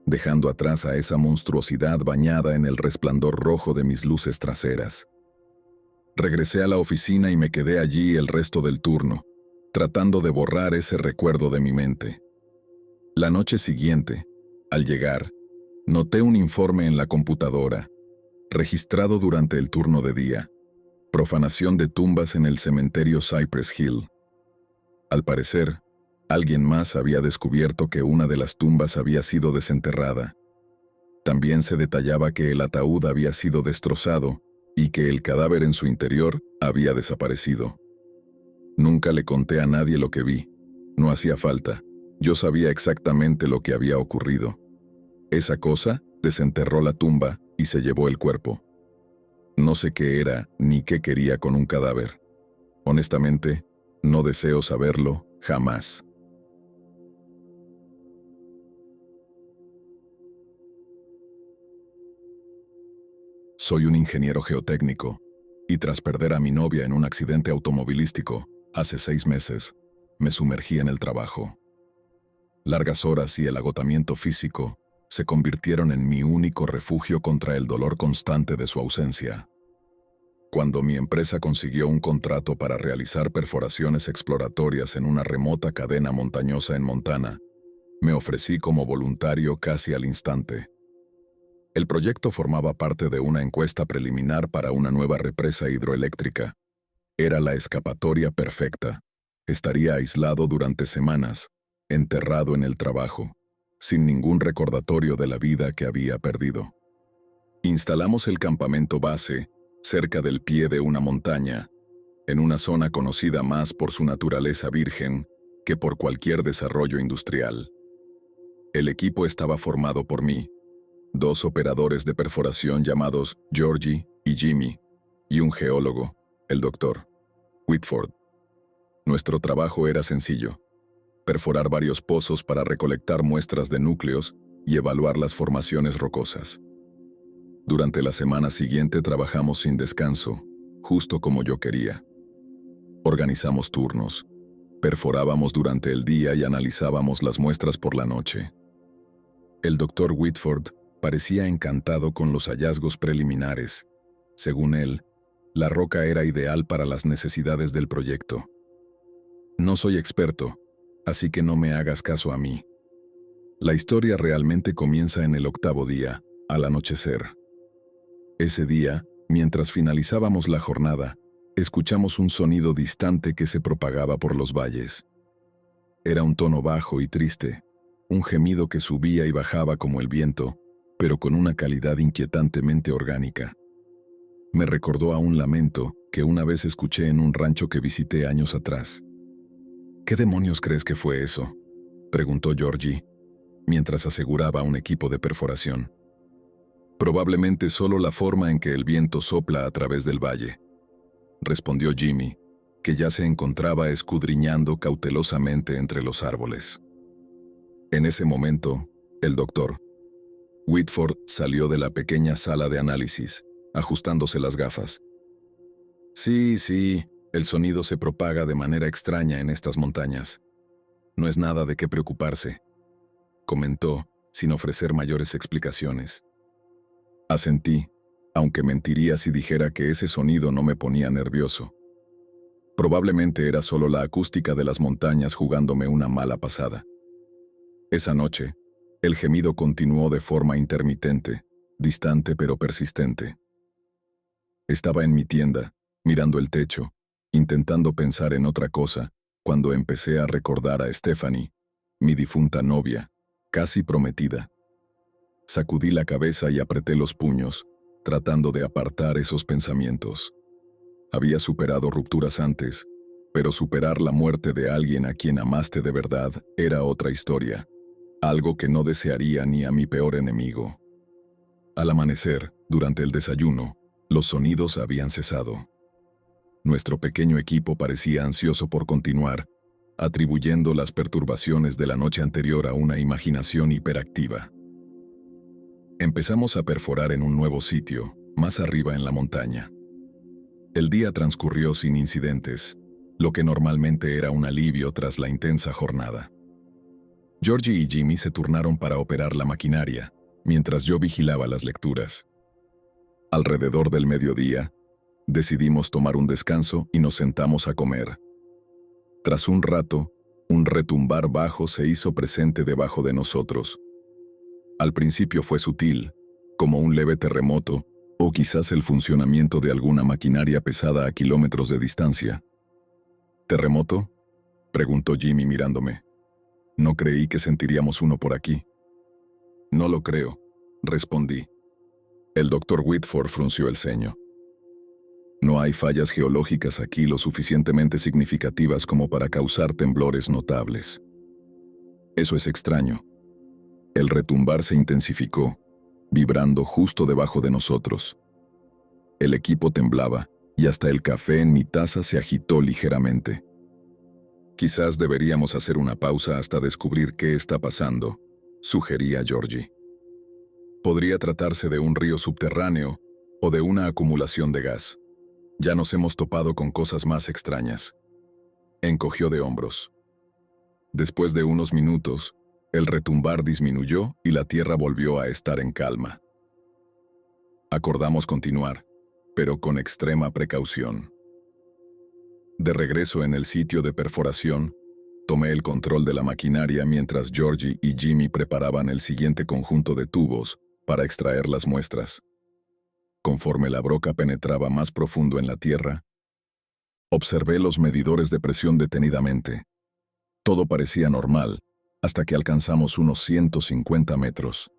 A: dejando atrás a esa monstruosidad bañada en el resplandor rojo de mis luces traseras. Regresé a la oficina y me quedé allí el resto del turno, tratando de borrar ese recuerdo de mi mente. La noche siguiente, al llegar, noté un informe en la computadora, registrado durante el turno de día: profanación de tumbas en el cementerio Cypress Hill. Al parecer, alguien más había descubierto que una de las tumbas había sido desenterrada. También se detallaba que el ataúd había sido destrozado y que el cadáver en su interior había desaparecido. Nunca le conté a nadie lo que vi. No hacía falta. Yo sabía exactamente lo que había ocurrido. Esa cosa desenterró la tumba y se llevó el cuerpo. No sé qué era ni qué quería con un cadáver. Honestamente, no deseo saberlo jamás. Soy un ingeniero geotécnico, y tras perder a mi novia en un accidente automovilístico, hace 6 meses, me sumergí en el trabajo. Largas horas y el agotamiento físico se convirtieron en mi único refugio contra el dolor constante de su ausencia. Cuando mi empresa consiguió un contrato para realizar perforaciones exploratorias en una remota cadena montañosa en Montana, me ofrecí como voluntario casi al instante. El proyecto formaba parte de una encuesta preliminar para una nueva represa hidroeléctrica. Era la escapatoria perfecta. Estaría aislado durante semanas, enterrado en el trabajo, sin ningún recordatorio de la vida que había perdido. Instalamos el campamento base cerca del pie de una montaña, en una zona conocida más por su naturaleza virgen que por cualquier desarrollo industrial. El equipo estaba formado por mí, 2 operadores de perforación llamados Georgie y Jimmy, y un geólogo, el Dr. Whitford. Nuestro trabajo era sencillo: perforar varios pozos para recolectar muestras de núcleos y evaluar las formaciones rocosas. Durante la semana siguiente trabajamos sin descanso, justo como yo quería. Organizamos turnos, perforábamos durante el día y analizábamos las muestras por la noche. El Dr. Whitford parecía encantado con los hallazgos preliminares. Según él, la roca era ideal para las necesidades del proyecto. No soy experto, así que no me hagas caso a mí. La historia realmente comienza en el 8º día, al anochecer. Ese día, mientras finalizábamos la jornada, escuchamos un sonido distante que se propagaba por los valles. Era un tono bajo y triste, un gemido que subía y bajaba como el viento, pero con una calidad inquietantemente orgánica. Me recordó a un lamento que una vez escuché en un rancho que visité años atrás. ¿Qué demonios crees que fue eso?, preguntó Georgie, mientras aseguraba un equipo de perforación. Probablemente solo la forma en que el viento sopla a través del valle, respondió Jimmy, que ya se encontraba escudriñando cautelosamente entre los árboles. En ese momento, el Dr. Whitford salió de la pequeña sala de análisis, ajustándose las gafas. Sí, el sonido se propaga de manera extraña en estas montañas. No es nada de qué preocuparse, comentó, sin ofrecer mayores explicaciones. Asentí, aunque mentiría si dijera que ese sonido no me ponía nervioso. Probablemente era solo la acústica de las montañas jugándome una mala pasada. Esa noche, el gemido continuó de forma intermitente, distante pero persistente. Estaba en mi tienda, mirando el techo, intentando pensar en otra cosa, cuando empecé a recordar a Stephanie, mi difunta novia, casi prometida. Sacudí la cabeza y apreté los puños, tratando de apartar esos pensamientos. Había superado rupturas antes, Pero superar la muerte de alguien a quien amaste de verdad era otra historia, algo que no desearía ni a mi peor enemigo. Al amanecer, durante el desayuno, los sonidos habían cesado. Nuestro pequeño equipo parecía ansioso por continuar, atribuyendo las perturbaciones de la noche anterior a una imaginación hiperactiva. Empezamos a perforar en un nuevo sitio, más arriba en la montaña. El día transcurrió sin incidentes, lo que normalmente era un alivio tras la intensa jornada. Georgie y Jimmy se turnaron para operar la maquinaria, mientras yo vigilaba las lecturas. Alrededor del mediodía, decidimos tomar un descanso y nos sentamos a comer. Tras un rato, un retumbar bajo se hizo presente debajo de nosotros. Al principio fue sutil, como un leve terremoto, o quizás el funcionamiento de alguna maquinaria pesada a kilómetros de distancia. ¿Terremoto?, preguntó Jimmy mirándome. No creí que sentiríamos uno por aquí. No lo creo, respondí. El doctor Whitford frunció el ceño. No hay fallas geológicas aquí lo suficientemente significativas como para causar temblores notables. Eso es extraño. El retumbar se intensificó, vibrando justo debajo de nosotros. El equipo temblaba, y hasta el café en mi taza se agitó ligeramente. Quizás deberíamos hacer una pausa hasta descubrir qué está pasando, sugería Georgie. Podría tratarse de un río subterráneo o de una acumulación de gas. Ya nos hemos topado con cosas más extrañas. Encogió de hombros. Después de unos minutos, el retumbar disminuyó y la tierra volvió a estar en calma. Acordamos continuar, pero con extrema precaución. De regreso en el sitio de perforación, tomé el control de la maquinaria mientras Georgie y Jimmy preparaban el siguiente conjunto de tubos para extraer las muestras. Conforme la broca penetraba más profundo en la tierra, observé los medidores de presión detenidamente. Todo parecía normal, hasta que alcanzamos unos 150 metros.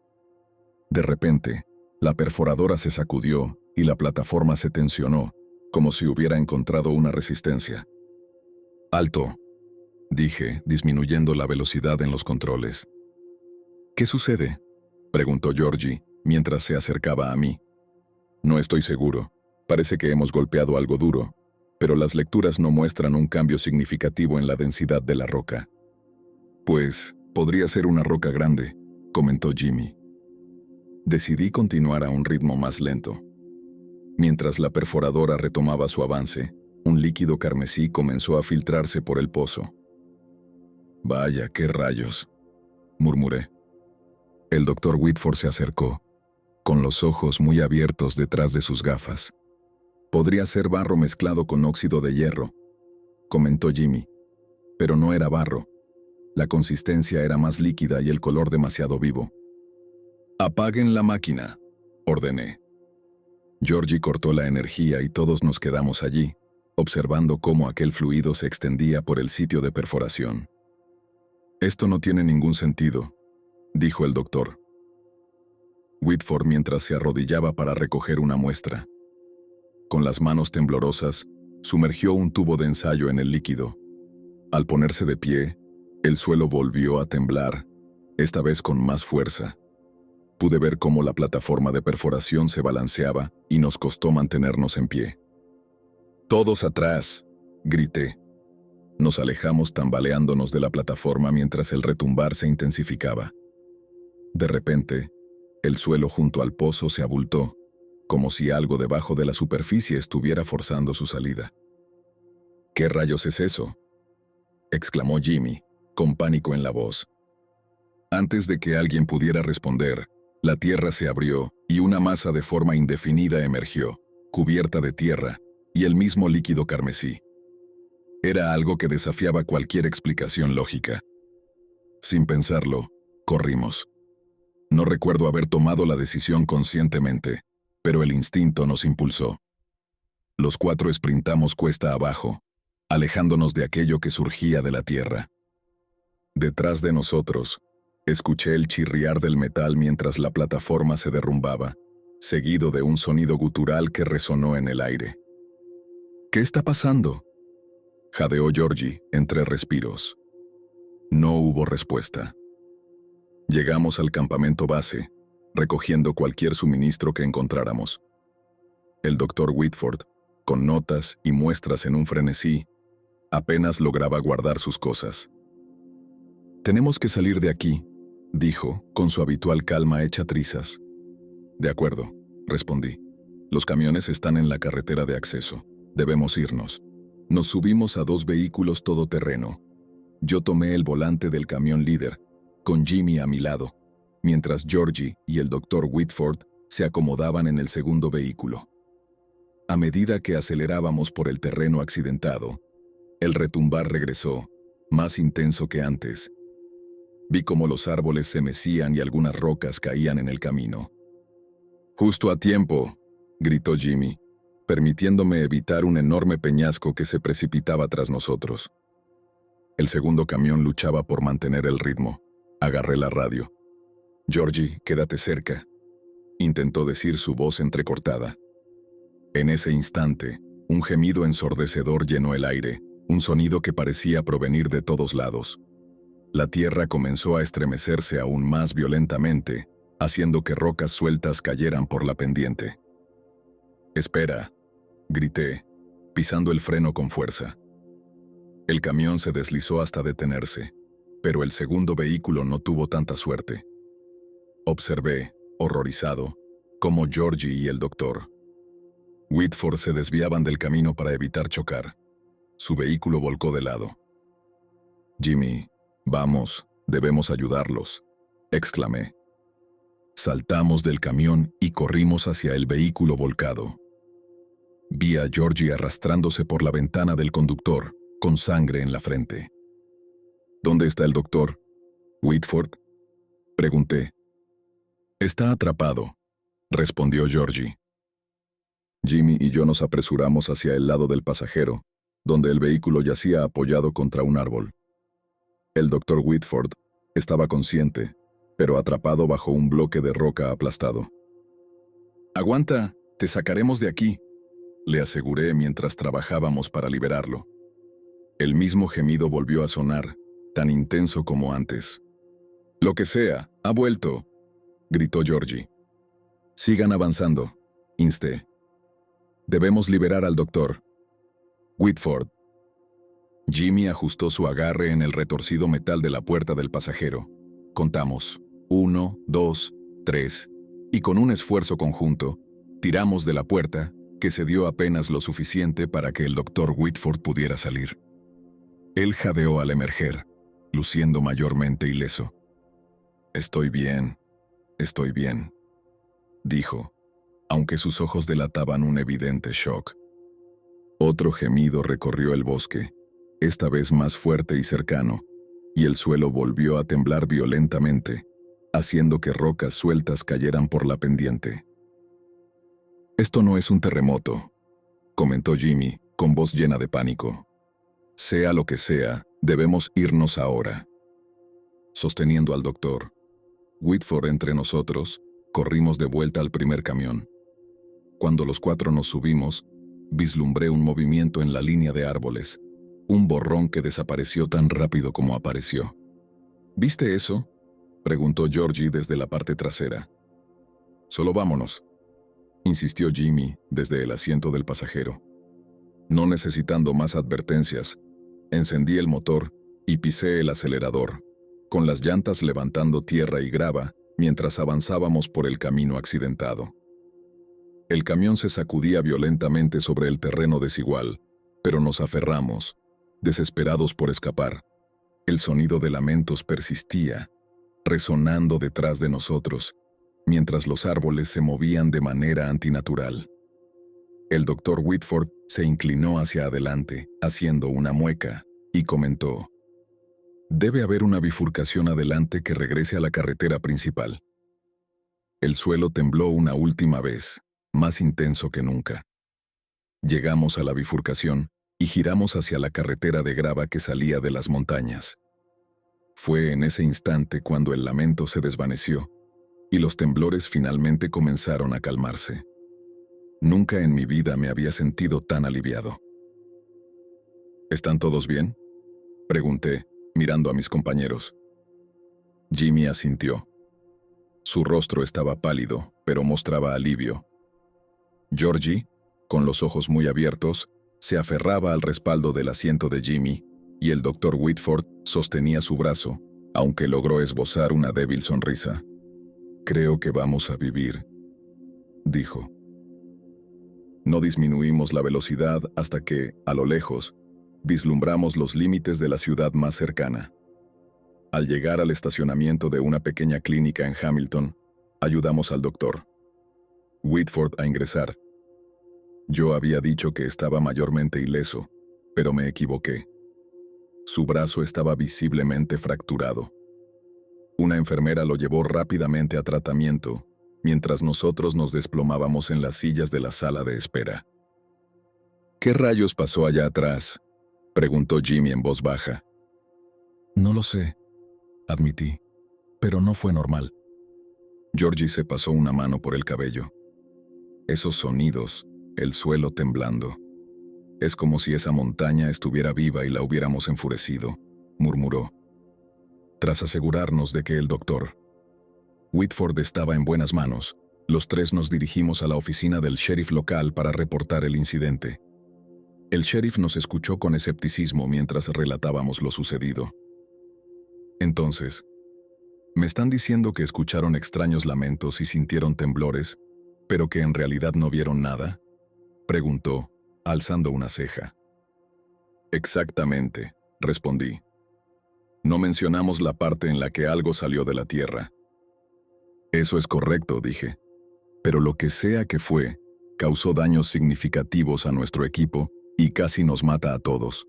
A: De repente, la perforadora se sacudió y la plataforma se tensionó, como si hubiera encontrado una resistencia. «Alto», dije, disminuyendo la velocidad en los controles. «¿Qué sucede?», preguntó Georgie, mientras se acercaba a mí. «No estoy seguro. Parece que hemos golpeado algo duro, pero las lecturas no muestran un cambio significativo en la densidad de la roca». «Pues, podría ser una roca grande», comentó Jimmy. Decidí continuar a un ritmo más lento. Mientras la perforadora retomaba su avance, un líquido carmesí comenzó a filtrarse por el pozo. «Vaya, qué rayos», murmuré. El doctor Whitford se acercó, con los ojos muy abiertos detrás de sus gafas. «Podría ser barro mezclado con óxido de hierro», comentó Jimmy. Pero no era barro. La consistencia era más líquida y el color demasiado vivo. «Apaguen la máquina», ordené. Georgie cortó la energía y todos nos quedamos allí, observando cómo aquel fluido se extendía por el sitio de perforación. «Esto no tiene ningún sentido», dijo el doctor Whitford mientras se arrodillaba para recoger una muestra. Con las manos temblorosas, sumergió un tubo de ensayo en el líquido. Al ponerse de pie, el suelo volvió a temblar, esta vez con más fuerza. Pude ver cómo la plataforma de perforación se balanceaba y nos costó mantenernos en pie. «¡Todos atrás!», grité. Nos alejamos tambaleándonos de la plataforma mientras el retumbar se intensificaba. De repente, el suelo junto al pozo se abultó, como si algo debajo de la superficie estuviera forzando su salida. «¿Qué rayos es eso?», exclamó Jimmy, con pánico en la voz. Antes de que alguien pudiera responder, la tierra se abrió y una masa de forma indefinida emergió, cubierta de tierra y el mismo líquido carmesí. Era algo que desafiaba cualquier explicación lógica. Sin pensarlo, corrimos. No recuerdo haber tomado la decisión conscientemente, pero el instinto nos impulsó. Los 4 sprintamos cuesta abajo, alejándonos de aquello que surgía de la tierra. Detrás de nosotros, escuché el chirriar del metal mientras la plataforma se derrumbaba, seguido de un sonido gutural que resonó en el aire. «¿Qué está pasando?», Jadeó Georgie entre respiros. No hubo respuesta. Llegamos al campamento base, recogiendo cualquier suministro que encontráramos. El doctor Whitford, con notas y muestras en un frenesí, apenas lograba guardar sus cosas. «Tenemos que salir de aquí», dijo, con su habitual calma hecha trizas. «De acuerdo», respondí. «Los camiones están en la carretera de acceso. Debemos irnos». Nos subimos a 2 vehículos todoterreno. Yo tomé el volante del camión líder, con Jimmy a mi lado, mientras Georgie y el doctor Whitford se acomodaban en el segundo vehículo. A medida que acelerábamos por el terreno accidentado, el retumbar regresó, más intenso que antes. Vi cómo los árboles se mecían y algunas rocas caían en el camino. «Justo a tiempo», gritó Jimmy, permitiéndome evitar un enorme peñasco que se precipitaba tras nosotros. El segundo camión luchaba por mantener el ritmo. Agarré la radio. «Georgie, quédate cerca», intentó decir su voz entrecortada. En ese instante, un gemido ensordecedor llenó el aire, un sonido que parecía provenir de todos lados. La tierra comenzó a estremecerse aún más violentamente, haciendo que rocas sueltas cayeran por la pendiente. «Espera», grité, pisando el freno con fuerza. El camión se deslizó hasta detenerse, pero el segundo vehículo no tuvo tanta suerte. Observé, horrorizado, cómo Georgie y el doctor Whitford se desviaban del camino para evitar chocar. Su vehículo volcó de lado. «Jimmy, vamos, debemos ayudarlos», exclamé. Saltamos del camión y corrimos hacia el vehículo volcado. Vi a Georgie arrastrándose por la ventana del conductor, con sangre en la frente. «¿Dónde está el doctor Whitford?», pregunté. «Está atrapado», respondió Georgie. Jimmy y yo nos apresuramos hacia el lado del pasajero, donde el vehículo yacía apoyado contra un árbol. El doctor Whitford estaba consciente, pero atrapado bajo un bloque de roca aplastado. «Aguanta, te sacaremos de aquí», le aseguré mientras trabajábamos para liberarlo. El mismo gemido volvió a sonar, tan intenso como antes. «Lo que sea, ha vuelto», gritó Georgie. «Sigan avanzando», insté. «Debemos liberar al doctor Whitford». Jimmy ajustó su agarre en el retorcido metal de la puerta del pasajero. Contamos 1, 2, 3, y con un esfuerzo conjunto, tiramos de la puerta, que cedió apenas lo suficiente para que el doctor Whitford pudiera salir. Él jadeó al emerger, luciendo mayormente ileso. Estoy bien», dijo, aunque sus ojos delataban un evidente shock. Otro gemido recorrió el bosque, esta vez más fuerte y cercano, y el suelo volvió a temblar violentamente, haciendo que rocas sueltas cayeran por la pendiente. «Esto no es un terremoto», comentó Jimmy, con voz llena de pánico. «Sea lo que sea, debemos irnos ahora». Sosteniendo al doctor Whitford entre nosotros, corrimos de vuelta al primer camión. Cuando los 4 nos subimos, vislumbré un movimiento en la línea de árboles, un borrón que desapareció tan rápido como apareció. «¿Viste eso?», preguntó Georgie desde la parte trasera. «Solo vámonos», insistió Jimmy desde el asiento del pasajero. No necesitando más advertencias, encendí el motor y pisé el acelerador, con las llantas levantando tierra y grava mientras avanzábamos por el camino accidentado. El camión se sacudía violentamente sobre el terreno desigual, pero nos aferramos, desesperados por escapar. El sonido de lamentos persistía, resonando detrás de nosotros, mientras los árboles se movían de manera antinatural. El doctor Whitford se inclinó hacia adelante, haciendo una mueca, y comentó: «Debe haber una bifurcación adelante que regrese a la carretera principal». El suelo tembló una última vez, más intenso que nunca. Llegamos a la bifurcación y giramos hacia la carretera de grava que salía de las montañas. Fue en ese instante cuando el lamento se desvaneció y los temblores finalmente comenzaron a calmarse. Nunca en mi vida me había sentido tan aliviado. ¿Están todos bien?, pregunté, mirando a mis compañeros. Jimmy asintió. Su rostro estaba pálido, pero mostraba alivio. Georgie, con los ojos muy abiertos, se aferraba al respaldo del asiento de Jimmy, y el doctor Whitford sostenía su brazo, aunque logró esbozar una débil sonrisa. «Creo que vamos a vivir», dijo. No disminuimos la velocidad hasta que, a lo lejos, vislumbramos los límites de la ciudad más cercana. Al llegar al estacionamiento de una pequeña clínica en Hamilton, ayudamos al doctor Whitford a ingresar. Yo había dicho que estaba mayormente ileso, pero me equivoqué. Su brazo estaba visiblemente fracturado. Una enfermera lo llevó rápidamente a tratamiento, mientras nosotros nos desplomábamos en las sillas de la sala de espera. «¿Qué rayos pasó allá atrás?», preguntó Jimmy en voz baja. «No lo sé», admití, «pero no fue normal». Georgie se pasó una mano por el cabello. «Esos sonidos, el suelo temblando. Es como si esa montaña estuviera viva y la hubiéramos enfurecido», murmuró. Tras asegurarnos de que el doctor Whitford estaba en buenas manos, los tres nos dirigimos a la oficina del sheriff local para reportar el incidente. El sheriff nos escuchó con escepticismo mientras relatábamos lo sucedido. «Entonces, ¿me están diciendo que escucharon extraños lamentos y sintieron temblores, pero que en realidad no vieron nada?», preguntó, alzando una ceja. «Exactamente», respondí. «No mencionamos la parte en la que algo salió de la tierra». «Eso es correcto», dije. «Pero lo que sea que fue, causó daños significativos a nuestro equipo y casi nos mata a todos.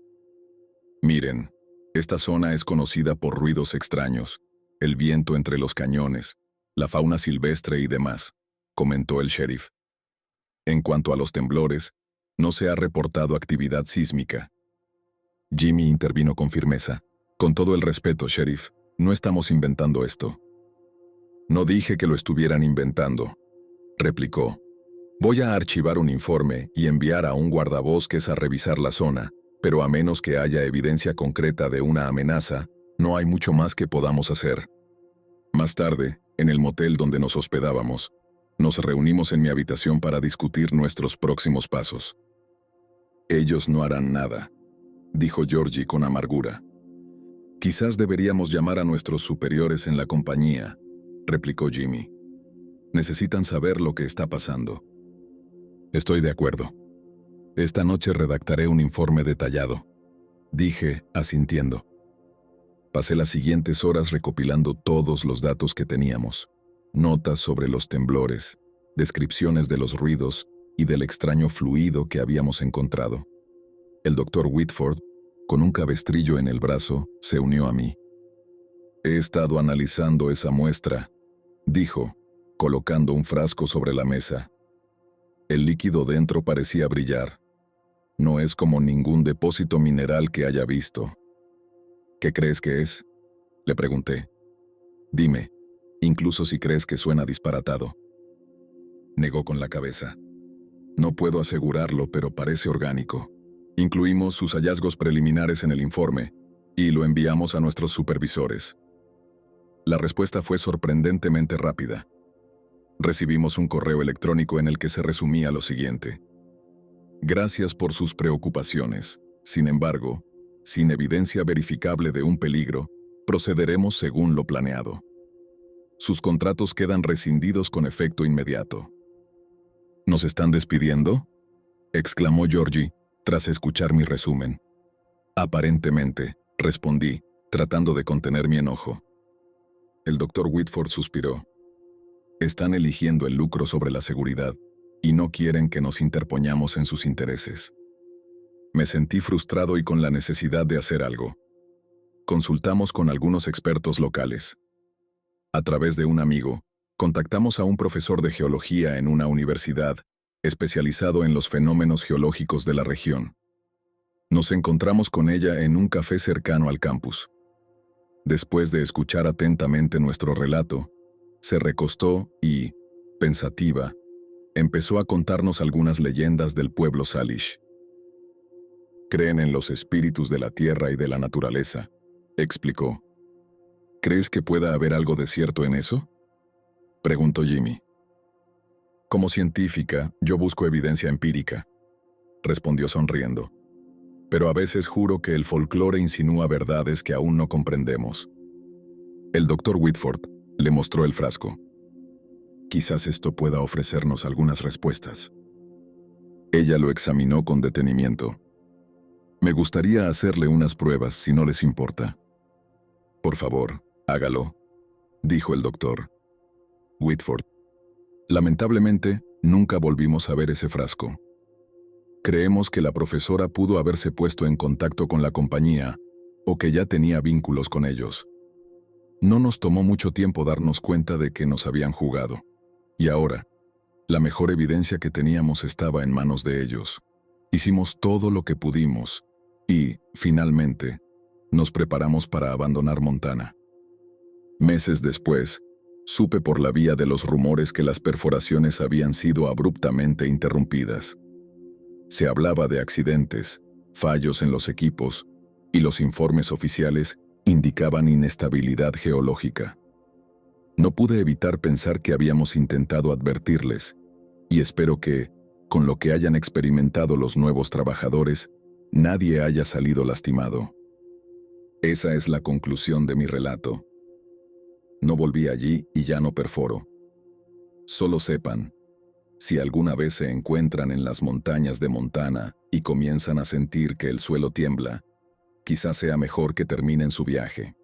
A: Miren, esta zona es conocida por ruidos extraños, el viento entre los cañones, la fauna silvestre y demás», comentó el sheriff. «En cuanto a los temblores, no se ha reportado actividad sísmica». Jimmy intervino con firmeza. «Con todo el respeto, sheriff, no estamos inventando esto». «No dije que lo estuvieran inventando», replicó. «Voy a archivar un informe y enviar a un guardabosques a revisar la zona, pero a menos que haya evidencia concreta de una amenaza, no hay mucho más que podamos hacer». Más tarde, en el motel donde nos hospedábamos, nos reunimos en mi habitación para discutir nuestros próximos pasos. «Ellos no harán nada», dijo Georgie con amargura. «Quizás deberíamos llamar a nuestros superiores en la compañía», replicó Jimmy. «Necesitan saber lo que está pasando». «Estoy de acuerdo. Esta noche redactaré un informe detallado», dije, asintiendo. Pasé las siguientes horas recopilando todos los datos que teníamos, notas sobre los temblores, descripciones de los ruidos y del extraño fluido que habíamos encontrado. El doctor Whitford, con un cabestrillo en el brazo, se unió a mí. «He estado analizando esa muestra», dijo, colocando un frasco sobre la mesa. El líquido dentro parecía brillar. No es como ningún depósito mineral que haya visto. «¿Qué crees que es?», le pregunté. «Dime, incluso si crees que suena disparatado». Negó con la cabeza. «No puedo asegurarlo, pero parece orgánico. Incluimos sus hallazgos preliminares en el informe y lo enviamos a nuestros supervisores». La respuesta fue sorprendentemente rápida. Recibimos un correo electrónico en el que se resumía lo siguiente: «Gracias por sus preocupaciones. Sin embargo, sin evidencia verificable de un peligro, procederemos según lo planeado. Sus contratos quedan rescindidos con efecto inmediato». «¿Nos están despidiendo?», exclamó Georgie, tras escuchar mi resumen. «Aparentemente», respondí, tratando de contener mi enojo. El doctor Whitford suspiró. «Están eligiendo el lucro sobre la seguridad y no quieren que nos interpongamos en sus intereses». Me sentí frustrado y con la necesidad de hacer algo. Consultamos con algunos expertos locales. A través de un amigo, contactamos a un profesor de geología en una universidad, especializado en los fenómenos geológicos de la región. Nos encontramos con ella en un café cercano al campus. Después de escuchar atentamente nuestro relato, se recostó y, pensativa, empezó a contarnos algunas leyendas del pueblo Salish. Creen en los espíritus de la tierra y de la naturaleza, explicó. ¿Crees que pueda haber algo de cierto en eso? Preguntó Jimmy. Como científica, yo busco evidencia empírica, respondió sonriendo. Pero a veces juro que el folclore insinúa verdades que aún no comprendemos. El doctor Whitford le mostró el frasco. Quizás esto pueda ofrecernos algunas respuestas. Ella lo examinó con detenimiento. Me gustaría hacerle unas pruebas, si no les importa. Por favor, hágalo, dijo el doctor. Whitford. Lamentablemente, nunca volvimos a ver ese frasco. Creemos que la profesora pudo haberse puesto en contacto con la compañía o que ya tenía vínculos con ellos. No nos tomó mucho tiempo darnos cuenta de que nos habían jugado. Y ahora, la mejor evidencia que teníamos estaba en manos de ellos. Hicimos todo lo que pudimos y, finalmente, nos preparamos para abandonar Montana. Meses después, supe por la vía de los rumores que las perforaciones habían sido abruptamente interrumpidas. Se hablaba de accidentes, fallos en los equipos, y los informes oficiales indicaban inestabilidad geológica. No pude evitar pensar que habíamos intentado advertirles, y espero que, con lo que hayan experimentado los nuevos trabajadores, nadie haya salido lastimado. Esa es la conclusión de mi relato. No volví allí y ya no perforo. Solo sepan, si alguna vez se encuentran en las montañas de Montana y comienzan a sentir que el suelo tiembla, quizás sea mejor que terminen su viaje.